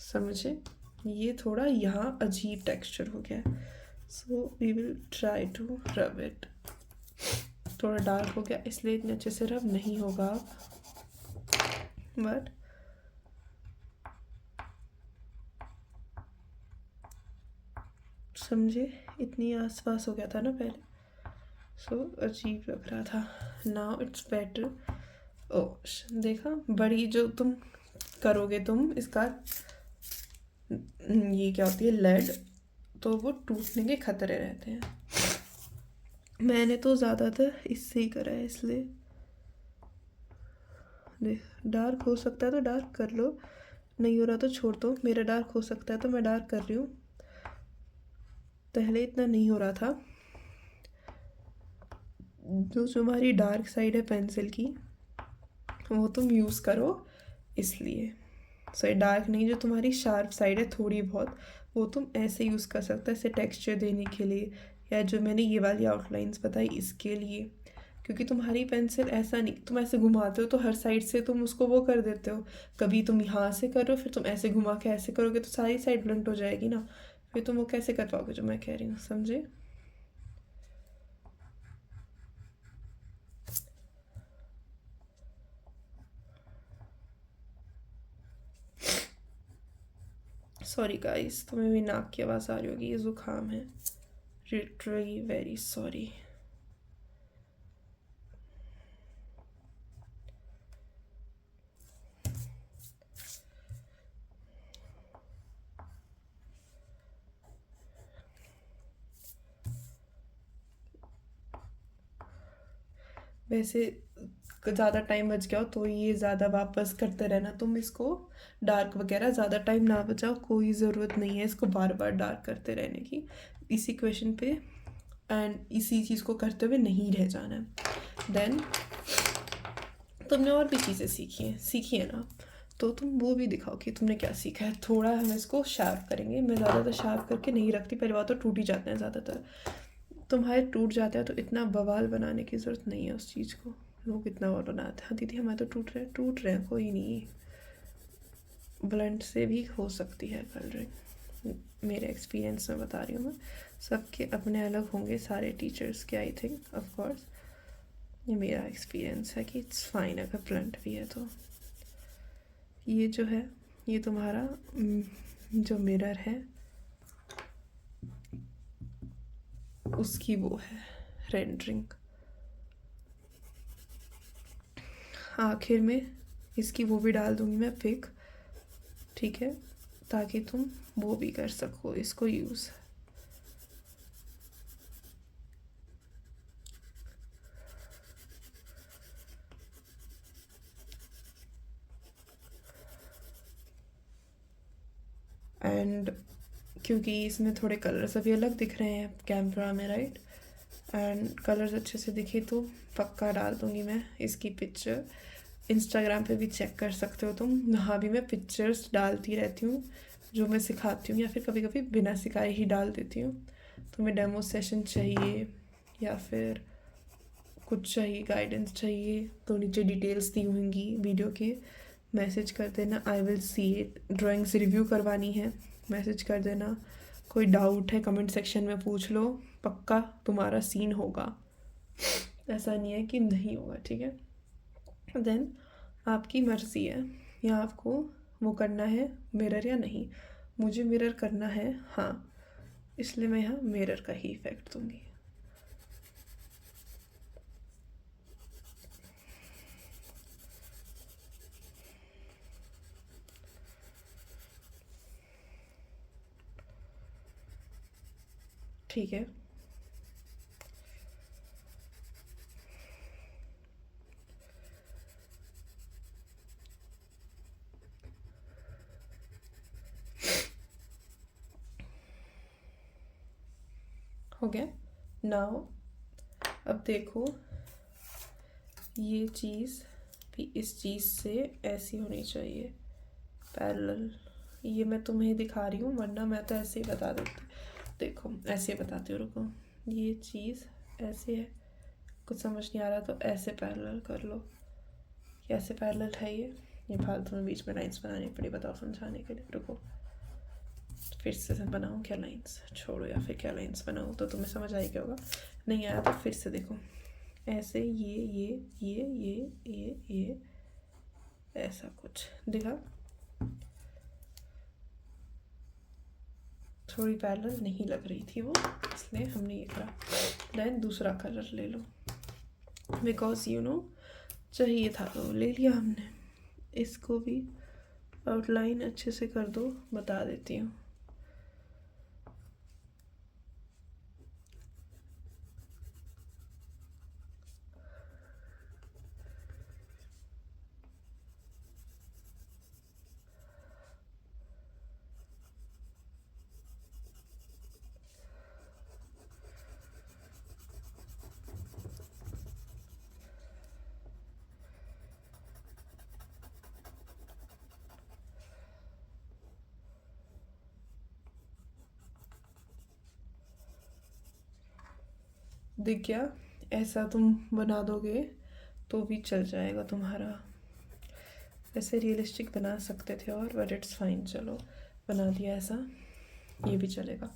समझे? ये थोड़ा यहाँ अजीब टेक्सचर हो गया है, so we will try to rub it. थोड़ा डार्क हो गया इसलिए इतने अच्छे से रब नहीं होगा, बट समझे, इतनी आसपास हो गया था ना पहले, सो अजीब लग रहा था। Now it's better. ओ देखा, बड़ी जो तुम करोगे तुम इसका, ये क्या होती है, लेड, तो वो टूटने के खतरे रहते हैं। मैंने तो ज़्यादातर इससे ही करा है, इसलिए देख, डार्क हो सकता है तो डार्क कर लो, नहीं हो रहा तो छोड़ दो। मेरा डार्क हो सकता है तो मैं डार्क कर रही हूँ, पहले इतना नहीं हो रहा था। जो तुम्हारी डार्क साइड है पेंसिल की, वो तुम यूज़ करो, इसलिए सो डार्क नहीं, जो तुम्हारी शार्प साइड है थोड़ी बहुत, वो तुम ऐसे यूज़ कर सकते हो, ऐसे टेक्सचर देने के लिए, या जो मैंने ये वाली आउटलाइंस बताई इसके लिए। क्योंकि तुम्हारी पेंसिल ऐसा नहीं, तुम ऐसे घुमाते हो तो हर साइड से तुम उसको वो कर देते हो। कभी तुम यहाँ से करो, फिर तुम ऐसे घुमा के ऐसे करोगे तो सारी साइड ब्लंट हो जाएगी ना, फिर तुम वो कैसे कर पाओगे जो मैं कह रही हूँ, समझे? सॉरी गाइस, तुम्हें भी नाक की आवाज़ आ रही होगी, ये ज़ुकाम है। Literally very sorry. वैसे ज़्यादा टाइम बच गया हो तो ये ज़्यादा वापस करते रहना तुम इसको, डार्क वगैरह ज़्यादा टाइम ना बचाओ, कोई ज़रूरत नहीं है इसको बार बार डार्क करते रहने की, इसी क्वेश्चन पे एंड इसी चीज़ को करते हुए नहीं रह जाना है। देन तुमने और भी चीज़ें सीखी है ना, तो तुम वो भी दिखाओ कि तुमने क्या सीखा है। थोड़ा हम इसको शार्प करेंगे, मैं ज़्यादातर शार्प करके नहीं रखती, पहली बात तो टूट ही जाते हैं ज़्यादातर। तुम्हारे टूट जाता है तो इतना बवाल बनाने की ज़रूरत नहीं है उस चीज़ को। लोग इतना बवाल बनाते हैं, हाँ दीदी हमारे तो टूट रहे हैं, कोई नहीं, ब्लंट से भी हो सकती है कलरिंग, मेरे एक्सपीरियंस में बता रही हूँ मैं। सबके अपने अलग होंगे सारे टीचर्स के, आई थिंक, ऑफ कोर्स। ये मेरा एक्सपीरियंस है कि इट्स फाइन अगर ब्लंट भी है तो। ये जो है, ये तुम्हारा जो मिरर है उसकी वो है रेंडरिंग। आखिर में इसकी वो भी डाल दूंगी मैं पिक, ठीक है, ताकि तुम वो भी कर सको इसको यूज़। एंड क्योंकि इसमें थोड़े कलर्स अभी अलग दिख रहे हैं कैमरा में, राइट, एंड कलर्स अच्छे से दिखे तो पक्का डाल दूंगी मैं इसकी पिक्चर। इंस्टाग्राम पे भी चेक कर सकते हो तुम, वहाँ भी मैं पिक्चर्स डालती रहती हूँ जो मैं सिखाती हूँ, या फिर कभी कभी बिना सिखाए ही डाल देती हूँ। तुम्हें डेमो सेशन चाहिए या फिर कुछ चाहिए, गाइडेंस चाहिए, तो नीचे डिटेल्स दी होंगी वीडियो के, मैसेज कर देना, I will see it. Drawings review करवानी है, मैसेज कर देना। कोई डाउट है कमेंट सेक्शन में पूछ लो, पक्का तुम्हारा सीन होगा, ऐसा नहीं है कि नहीं होगा, ठीक है। देन आपकी मर्ज़ी है, या आपको वो करना है मिरर या नहीं। मुझे मिरर करना है, हाँ, इसलिए मैं यहाँ मिरर का ही इफ़ेक्ट दूँगी। ठीक है, हो गया। नाउ अब देखो, ये चीज़ भी इस चीज़ से ऐसी होनी चाहिए, पैरेलल। ये मैं तुम्हें दिखा रही हूँ, वरना मैं तो ऐसे ही बता देती। देखो ऐसे ही बताती हूँ, रुको। ये चीज़ ऐसे है, कुछ समझ नहीं आ रहा तो ऐसे पैरेलल कर लो। कैसे पैरेलल है ये फालतू में बीच में लाइंस बनानी पड़ी, बताओ समझाने के लिए। रुको फिर से बनाऊँ क्या लाइंस, छोड़ो, या फिर क्या लाइंस बनाऊँ, तो तुम्हें समझ आई क्या होगा। नहीं आया तो फिर से देखो, ऐसे ये ऐसा कुछ दिखा। थोड़ी पैरेलल नहीं लग रही थी वो, इसलिए हमने ये करा। देन दूसरा कलर ले लो, बिकॉज यू नो चाहिए था तो ले लिया हमने। इसको भी आउटलाइन अच्छे से कर दो, बता देती हूँ। दिख गया? ऐसा तुम बना दोगे तो भी चल जाएगा तुम्हारा। ऐसे रियलिस्टिक बना सकते थे और, बट इट्स फाइन, चलो बना दिया ऐसा, ये भी चलेगा।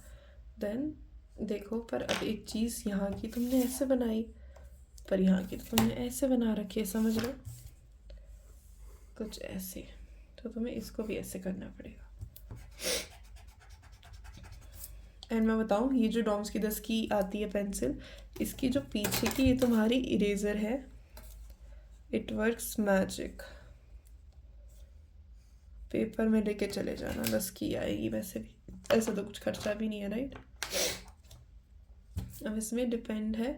देन देखो, पर अब एक चीज़ यहाँ की तुमने ऐसे बनाई, पर यहाँ की तो तुमने ऐसे बना रखी है, समझ लो कुछ ऐसे, तो तुम्हें इसको भी ऐसे करना पड़ेगा। एंड मैं बताऊँ, ये जो डॉम्स की 10 की आती है पेंसिल, इसकी जो पीछे की ये तुम्हारी इरेजर है, इट वर्क्स मैजिक। पेपर में लेके चले जाना, 10 की आएगी। वैसे भी ऐसा तो कुछ खर्चा भी नहीं है, राइट। अब इसमें डिपेंड है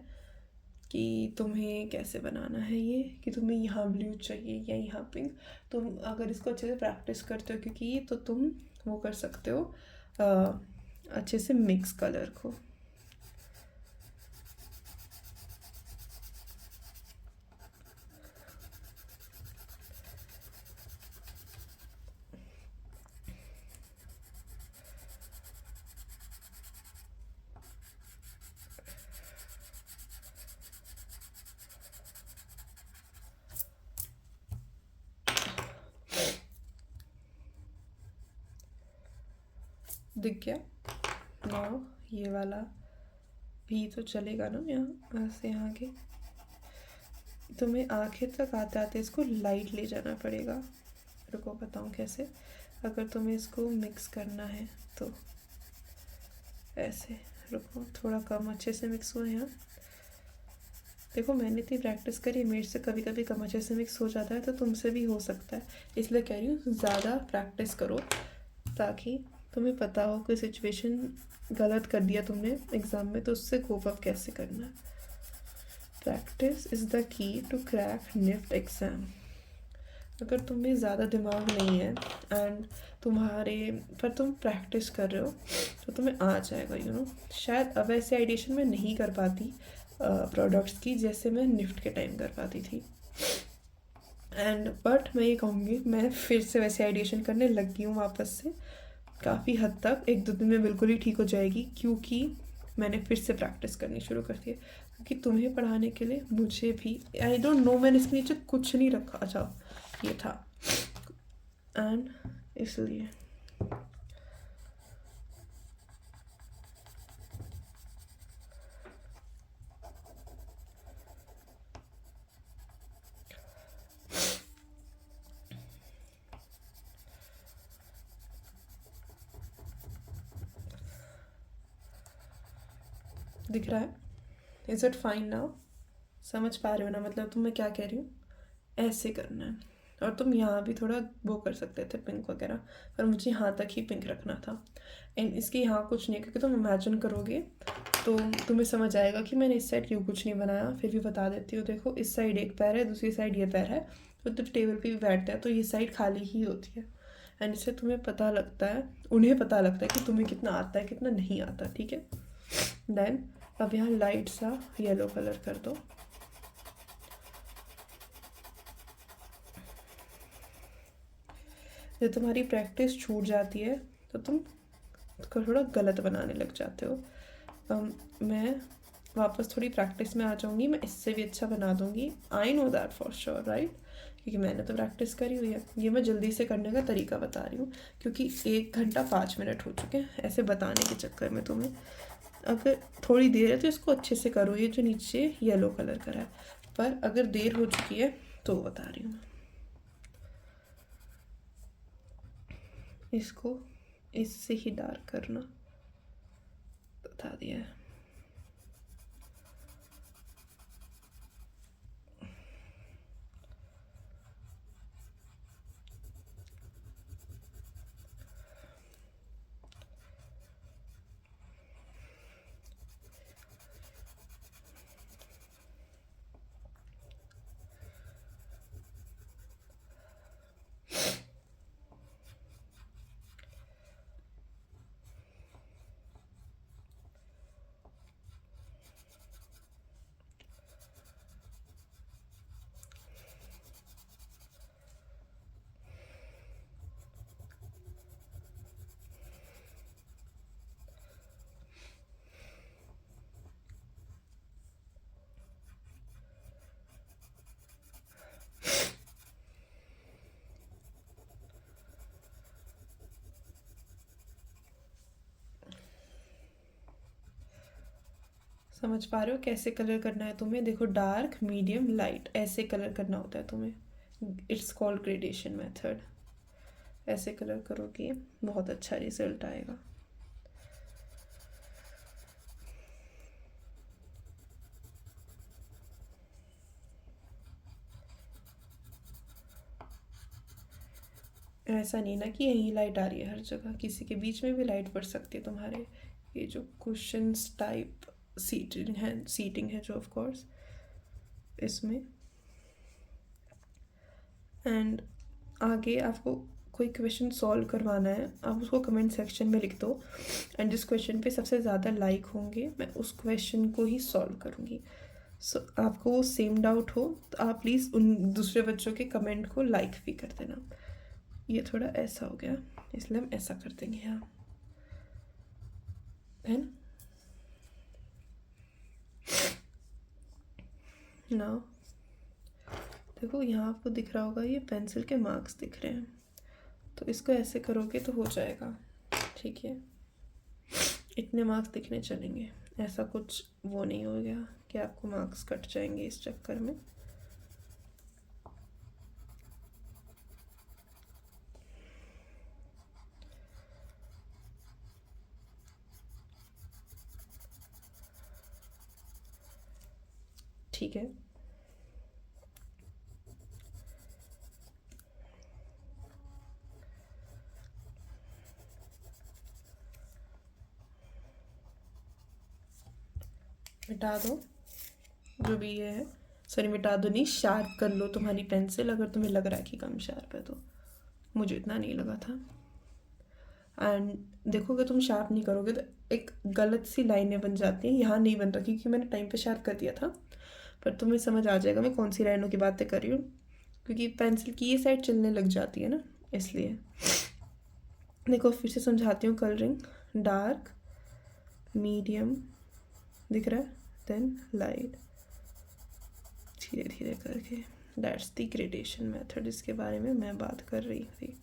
कि तुम्हें कैसे बनाना है ये, कि तुम्हें यहाँ ब्लू चाहिए या यहाँ पिंक। तुम अगर इसको अच्छे से प्रैक्टिस करते हो, क्योंकि ये तो तुम वो कर सकते हो अच्छे से मिक्स कलर को। दिख गया ना? ये वाला भी तो चलेगा ना, यहाँ से यहाँ के। तुम्हें आखिर तक आते आते इसको लाइट ले जाना पड़ेगा। रुको बताऊँ कैसे। अगर तुम्हें इसको मिक्स करना है तो ऐसे, रुको थोड़ा कम अच्छे से मिक्स हुआ यहाँ। देखो मैंने इतनी प्रैक्टिस करी, मेरे से कभी कभी कम अच्छे से मिक्स हो जाता है, तो तुमसे भी हो सकता है। इसलिए कह रही हूँ ज़्यादा प्रैक्टिस करो, ताकि तुम्हें पता हो कोई सिचुएशन गलत कर दिया तुमने एग्ज़ाम में तो उससे कोप अप कैसे करना है। Practice is the key to crack NIFT exam. अगर तुम्हें ज़्यादा दिमाग नहीं है एंड तुम्हारे पर तुम प्रैक्टिस कर रहे हो, तो तुम्हें आ जाएगा, यू नो। शायद अब ऐसे आइडिएशन में नहीं कर पाती प्रोडक्ट्स की, जैसे मैं निफ्ट के टाइम कर पाती थी। एंड बट मैं ये कहूँगी, मैं फिर से वैसे आइडिएशन करने लग गई हूँ वापस से, काफ़ी हद तक। 1-2 दिन में बिल्कुल ही ठीक हो जाएगी, क्योंकि मैंने फिर से प्रैक्टिस करनी शुरू कर दी है। क्योंकि तुम्हें पढ़ाने के लिए मुझे भी, आई डोंट नो, मैंने इसके नीचे कुछ नहीं रखा। अच्छा ये था, एंड इसलिए दिख रहा है? Is it fine now? समझ पा रहे हो ना, मतलब तुम्हें क्या कह रही हूँ, ऐसे करना है। और तुम यहाँ भी थोड़ा वो कर सकते थे पिंक वगैरह, पर मुझे यहाँ तक ही पिंक रखना था। एंड इसके यहाँ कुछ नहीं, क्योंकि तुम इमेजिन करोगे तो तुम्हें समझ आएगा कि मैंने इस साइड क्यों कुछ नहीं बनाया। फिर भी बता देती हूँ, देखो इस साइड एक पैर है, दूसरी साइड ये पैर है, तो जब टेबल पे भी बैठते हैं तो ये साइड खाली ही होती है। एंड इससे तुम्हें पता लगता है, उन्हें पता लगता है कि तुम्हें कितना आता है कितना नहीं आता, ठीक है। देन अब यहाँ लाइट सा येलो कलर कर दो। जब तुम्हारी प्रैक्टिस छूट जाती है तो तुम थोड़ा गलत बनाने लग जाते हो। मैं वापस थोड़ी प्रैक्टिस में आ जाऊंगी, मैं इससे भी अच्छा बना दूंगी। I know that for sure, right, क्योंकि मैंने तो प्रैक्टिस करी हुई है। ये मैं जल्दी से करने का तरीका बता रही हूँ, क्योंकि 1 घंटा 5 मिनट हो चुके हैं ऐसे बताने के चक्कर में तुम्हें। अगर थोड़ी देर है तो इसको अच्छे से करो, ये जो नीचे येलो कलर करा है। पर अगर देर हो चुकी है तो बता रही हूँ, इसको इससे ही डार्क करना, बता दिया है। समझ पा रहे हो कैसे कलर करना है तुम्हें? देखो डार्क मीडियम लाइट ऐसे कलर करना होता है तुम्हें। It's called gradation method. ऐसे कलर करोगे बहुत अच्छा रिजल्ट आएगा। ऐसा नहीं ना कि यही लाइट आ रही है हर जगह, किसी के बीच में भी लाइट पड़ सकती है तुम्हारे। ये जो कुशन्स टाइप सीटिंग है जो ऑफ कोर्स इसमें। एंड आगे आपको कोई क्वेश्चन सॉल्व करवाना है, आप उसको कमेंट सेक्शन में लिख दो। एंड जिस क्वेश्चन पे सबसे ज़्यादा लाइक होंगे मैं उस क्वेश्चन को ही सॉल्व करूँगी। सो आपको वो सेम डाउट हो तो आप प्लीज़ उन दूसरे बच्चों के कमेंट को लाइक भी कर देना। ये थोड़ा ऐसा हो गया, इसलिए हम ऐसा कर देंगे यहाँ, है ना। देखो यहाँ आपको दिख रहा होगा, ये पेंसिल के मार्क्स दिख रहे हैं, तो इसको ऐसे करोगे तो हो जाएगा, ठीक है। इतने मार्क्स दिखने चलेंगे, ऐसा कुछ वो नहीं हो गया कि आपको मार्क्स कट जाएंगे इस चक्कर में। ठीक है, मिटा दो जो भी ये है। सॉरी मिटा दो नहीं, शार्प कर लो तुम्हारी पेंसिल, अगर तुम्हें लग रहा है कि कम शार्प है तो। मुझे इतना नहीं लगा था। एंड देखो अगर तुम शार्प नहीं करोगे तो एक गलत सी लाइनें बन जाती हैं। यहाँ नहीं बन रहा क्योंकि मैंने टाइम पे शार्प कर दिया था, पर तुम्हें समझ आ जाएगा मैं कौन सी लाइनों की बातें कर रही हूँ, क्योंकि पेंसिल की ये साइड चलने लग जाती है ना, इसलिए। देखो फिर से समझाती हूँ। कलरिंग डार्क मीडियम दिख रहा है, देन लाइट, धीरे धीरे करके। दैट्स द ग्रेडेशन मेथड, इसके बारे में मैं बात कर रही थी।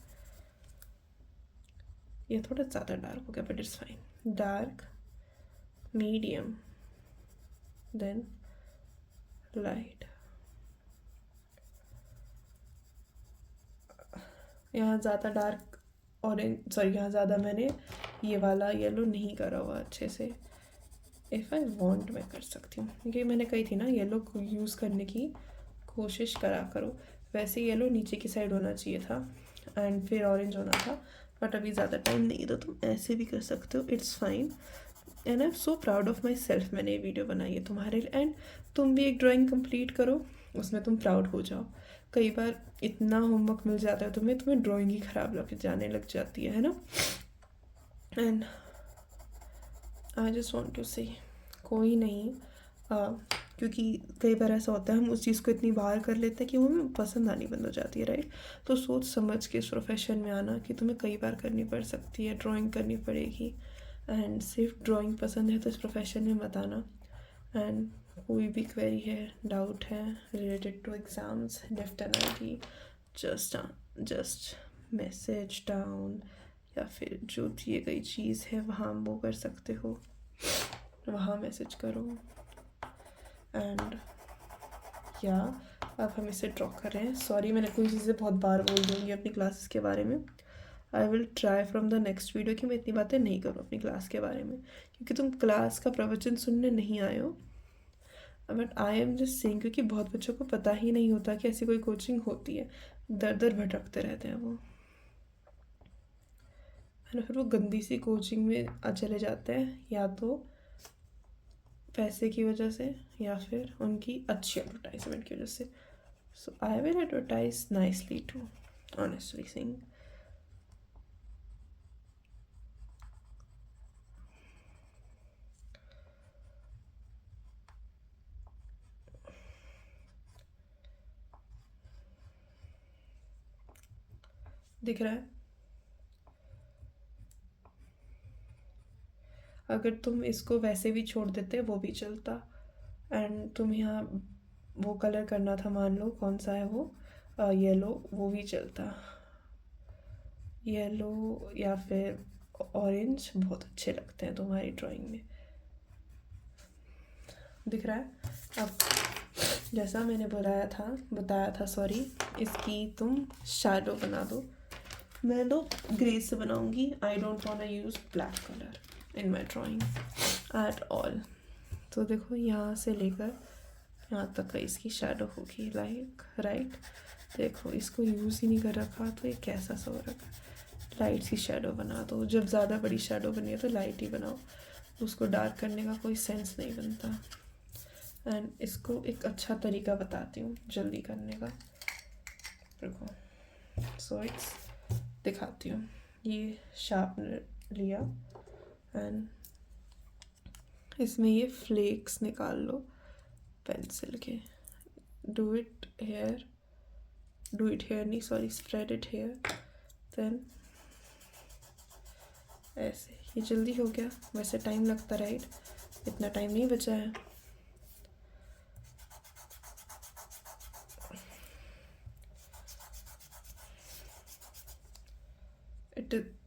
ये थोड़ा ज़्यादा डार्क हो गया but it's fine. Dark medium then light. यहाँ ज़्यादा डार्क ऑरेंज, सॉरी यहाँ ज़्यादा मैंने ये वाला येलो नहीं करा हुआ अच्छे से। इफ़ आई वांट मैं कर सकती हूँ, क्योंकि मैंने कही थी ना येलो को यूज़ करने की कोशिश करा करो। वैसे येलो नीचे की साइड होना चाहिए था एंड फिर ऑरेंज होना था, बट अभी ज़्यादा टाइम नहीं है तो तुम ऐसे भी कर सकते हो, it's fine. And I am so proud of my self, मैंने ये वीडियो बनाई है तुम्हारे लिए। एंड तुम भी एक ड्राइंग कंप्लीट करो, उसमें तुम प्राउड हो जाओ। कई बार इतना होमवर्क मिल जाता है तुम्हें ड्राइंग ही ख़राब लग जाने लग जाती है ना। And I just want to say कोई नहीं, क्योंकि कई बार ऐसा होता है हम उस चीज़ को इतनी बार कर लेते हैं कि वो हमें पसंद आनी बंद हो जाती है, राइट। तो सोच समझ के इस प्रोफेशन में आना कि तुम्हें कई बार करनी पड़ सकती है, ड्राइंग करनी पड़ेगी। एंड सिर्फ ड्राइंग पसंद है तो इस प्रोफेशन में मत आना। एंड कोई भी क्वेरी है, डाउट है related to exams, NIFT NIT, just message down, या फिर जो दिए गई चीज़ है वहाँ वो कर सकते हो, वहाँ मैसेज करो। एंड या अब हम इसे ड्रॉ कर रहे हैं। सॉरी मैंने कोई चीज़ें बहुत बार बोल दूँगी अपनी क्लासेस के बारे में। I will try from the next video कि मैं इतनी बातें नहीं करूँ अपनी क्लास के बारे में, क्योंकि तुम क्लास का प्रवचन सुनने नहीं आए हो। But I am just saying, क्योंकि बहुत बच्चों को पता ही नहीं होता कि ऐसी कोई कोचिंग होती है, दर दर भटकते रहते हैं वो, है ना। फिर वो गंदी सी कोचिंग में चले जाते हैं, या तो पैसे की वजह से या फिर उनकी अच्छी एडवर्टाइजमेंट की वजह से। So I will advertise nicely too, honestly saying. दिख रहा है? अगर तुम इसको वैसे भी छोड़ देते वो भी चलता, एंड तुम यहाँ वो कलर करना था, मान लो कौन सा है वो, येलो, वो भी चलता। येलो या फिर ऑरेंज बहुत अच्छे लगते हैं तुम्हारी ड्राइंग में। दिख रहा है? अब जैसा मैंने बताया था सॉरी, इसकी तुम शैडो बना दो। मैं तो ग्रे से बनाऊंगी, I don't want to use black colour in my drawing at all. तो देखो यहाँ से लेकर यहाँ तक का इसकी शैडो होगी, लाइक राइट। देखो इसको यूज़ ही नहीं कर रखा तो ये कैसा सा हो रखा। लाइट सी शैडो बना दो, जब ज़्यादा बड़ी शैडो बनी है तो लाइट ही बनाओ, उसको डार्क करने का कोई सेंस नहीं बनता। एंड इसको एक अच्छा तरीका बताती हूँ जल्दी करने का, देखो। सो इट्स दिखाती हूँ, ये शार्पनर लिया एंड इसमें ये फ्लेक्स निकाल लो पेंसिल के, डू इट हेयर नहीं sorry, spread it here, then ऐसे। ये जल्दी हो गया, वैसे टाइम लगता राइट, इतना टाइम नहीं बचा है।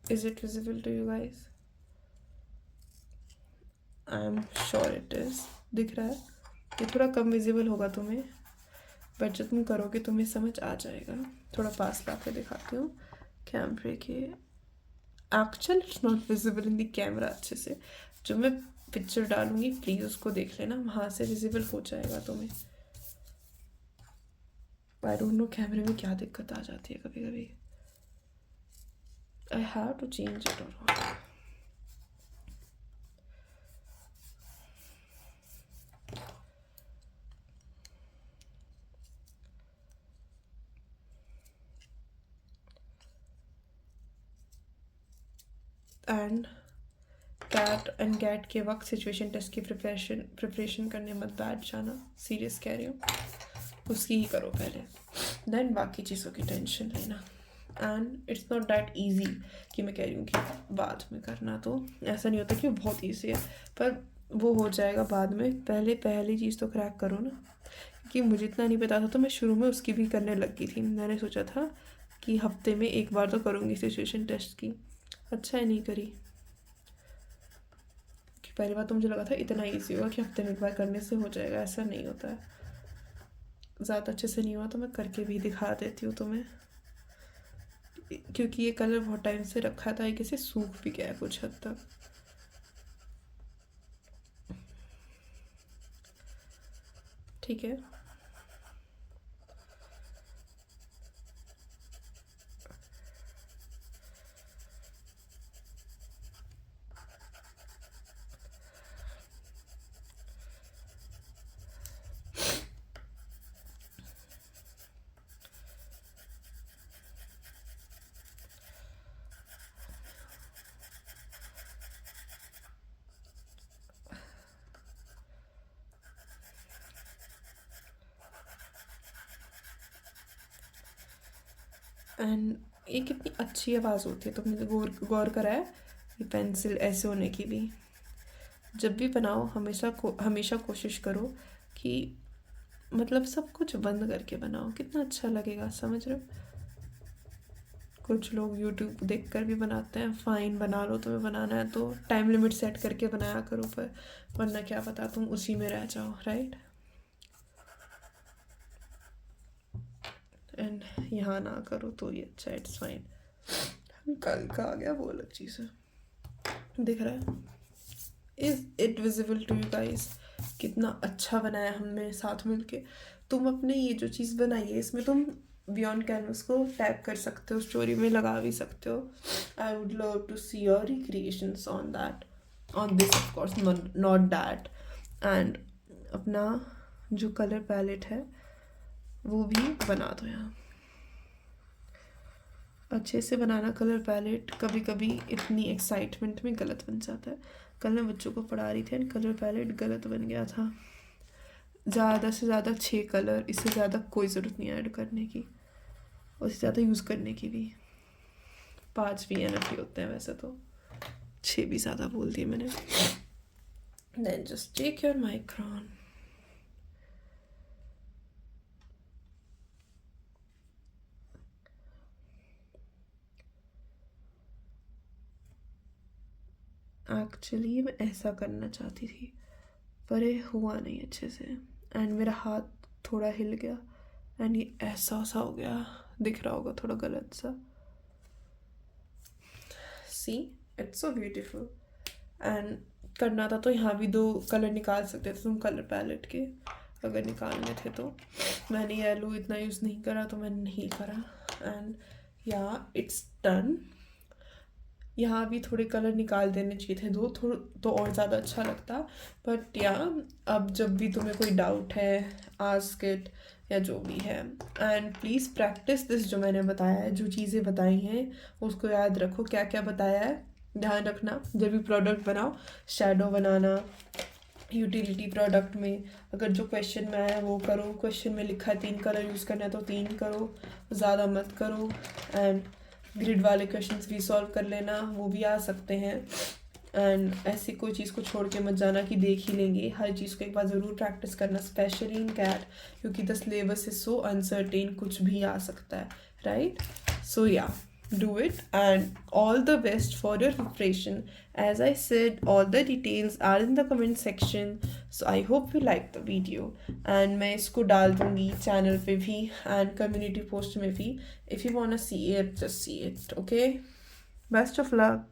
Is it visible to you guys? I am sure it is. दिख रहा है? ये थोड़ा कम विजिबल होगा तुम्हें, बट जब तुम करोगे तुम्हें समझ आ जाएगा। थोड़ा पास ला के दिखाती हूँ कैमरे के। Actual it's not visible in the camera अच्छे से, जो मैं पिक्चर डालूंगी प्लीज़ उसको देख लेना, वहाँ से विजिबल हो जाएगा तुम्हें। आई डोंट नो कैमरे में क्या दिक्कत आ जाती है कभी कभी। I have to change it or what? And CAT के वक्त सिचुएशन टेस्ट की प्रिपरेशन करने मत बैठ जाना, सीरियस कह रही हूँ, उसकी ही करो पहले, देन बाकी चीज़ों की टेंशन लेना। And it's not that easy कि मैं कह रही हूँ कि बाद में करना, तो ऐसा नहीं होता कि वो बहुत ईजी है, पर वो हो जाएगा बाद में। पहली चीज़ तो क्रैक करो ना, क्योंकि मुझे इतना नहीं पता था तो मैं शुरू में उसकी भी करने लग गई थी। मैंने सोचा था कि हफ्ते में एक बार तो करूँगी सिचुएशन टेस्ट की, अच्छा है नहीं करी। कि पहली बार तो मुझे लगा था इतना ईजी होगा कि हफ्ते में एक बार करने से हो जाएगा, ऐसा नहीं होता है। ज़्यादा अच्छे से नहीं हुआ तो मैं करके भी दिखा देती हूँ तुम्हें, क्योंकि ये कलर बहुत टाइम से रखा था, एक से सूख भी गया है कुछ हद तक। ठीक है, एंड ये कितनी अच्छी आवाज़ होती है, तुमने गौर गौर करा है ये पेंसिल ऐसे होने की भी। जब भी बनाओ हमेशा कोशिश करो कि मतलब सब कुछ बंद करके बनाओ, कितना अच्छा लगेगा, समझ रहे हो। कुछ लोग यूट्यूब देख कर भी बनाते हैं, फाइन बना लो, तुम्हें बनाना है तो टाइम लिमिट सेट करके बनाया करो, पर वरना क्या पता तुम उसी में रह जाओ, राइट। एंड यहाँ ना करो तो ये अच्छा, इट्स फाइन। कल का आ गया वो अलग चीज़ है। दिख रहा है, is it visible to you guys, कितना अच्छा बनाया हमने साथ मिलके। तुम अपने ये जो चीज़ बनाई है इसमें तुम बियॉन्ड कैनवस को टैग कर सकते हो, स्टोरी में लगा भी सकते हो। I would love to see your recreations on that, on this of course, not that. And अपना जो कलर पैलेट है वो भी बना दो यहाँ, अच्छे से बनाना कलर पैलेट। कभी कभी इतनी एक्साइटमेंट में गलत बन जाता है। कल मैं बच्चों को पढ़ा रही थी एंड कलर पैलेट गलत बन गया था। ज़्यादा से ज़्यादा 6 कलर, इससे ज़्यादा कोई ज़रूरत नहीं ऐड करने की, उससे ज़्यादा यूज़ करने की भी। 5 भी एनफ ही होते हैं वैसे तो, 6 भी ज़्यादा बोल दिए मैंने। Then just take your micron, actually मैं ऐसा करना चाहती थी पर ये हुआ नहीं अच्छे से, एंड मेरा हाथ थोड़ा हिल गया एंड ये ऐसा सा हो गया, दिख रहा होगा थोड़ा गलत सा। सी, इट्स सो ब्यूटीफुल। एंड करना था तो यहाँ भी 2 कलर निकाल सकते थे तुम कलर पैलेट के, अगर निकालने थे तो। मैंने येलो इतना यूज़ नहीं करा तो मैंने नहीं करा। एंड या इट्स डन। यहाँ भी थोड़े कलर निकाल देने चाहिए थे 2 थोड़ा, तो और ज़्यादा अच्छा लगता। बट या अब जब भी तुम्हें कोई डाउट है, आस्क इट, या जो भी है। एंड प्लीज़ प्रैक्टिस दिस, जो मैंने बताया है, जो चीज़ें बताई हैं उसको याद रखो, क्या क्या बताया है ध्यान रखना। जब भी प्रोडक्ट बनाओ, शैडो बनाना यूटिलिटी प्रोडक्ट में, अगर जो क्वेश्चन में आया वो करो। क्वेश्चन में लिखा है 3 कलर यूज़ करना है तो 3 करो, ज़्यादा मत करो। एंड ग्रिड वाले क्वेश्चंस भी सॉल्व कर लेना, वो भी आ सकते हैं। एंड ऐसी कोई चीज़ को छोड़ के मत जाना कि देख ही लेंगे, हर चीज़ को एक बार ज़रूर प्रैक्टिस करना, स्पेशली इन कैट, क्योंकि the syllabus is so uncertain, कुछ भी आ सकता है, राइट। सो या, do it, and all the best for your preparation. As I said, all the details are in the comment section, so I hope you like the video, and मैं इसको डाल दूँगी channel पे भी and community post में भी। If you wanna see it, just see it, okay? Best of luck.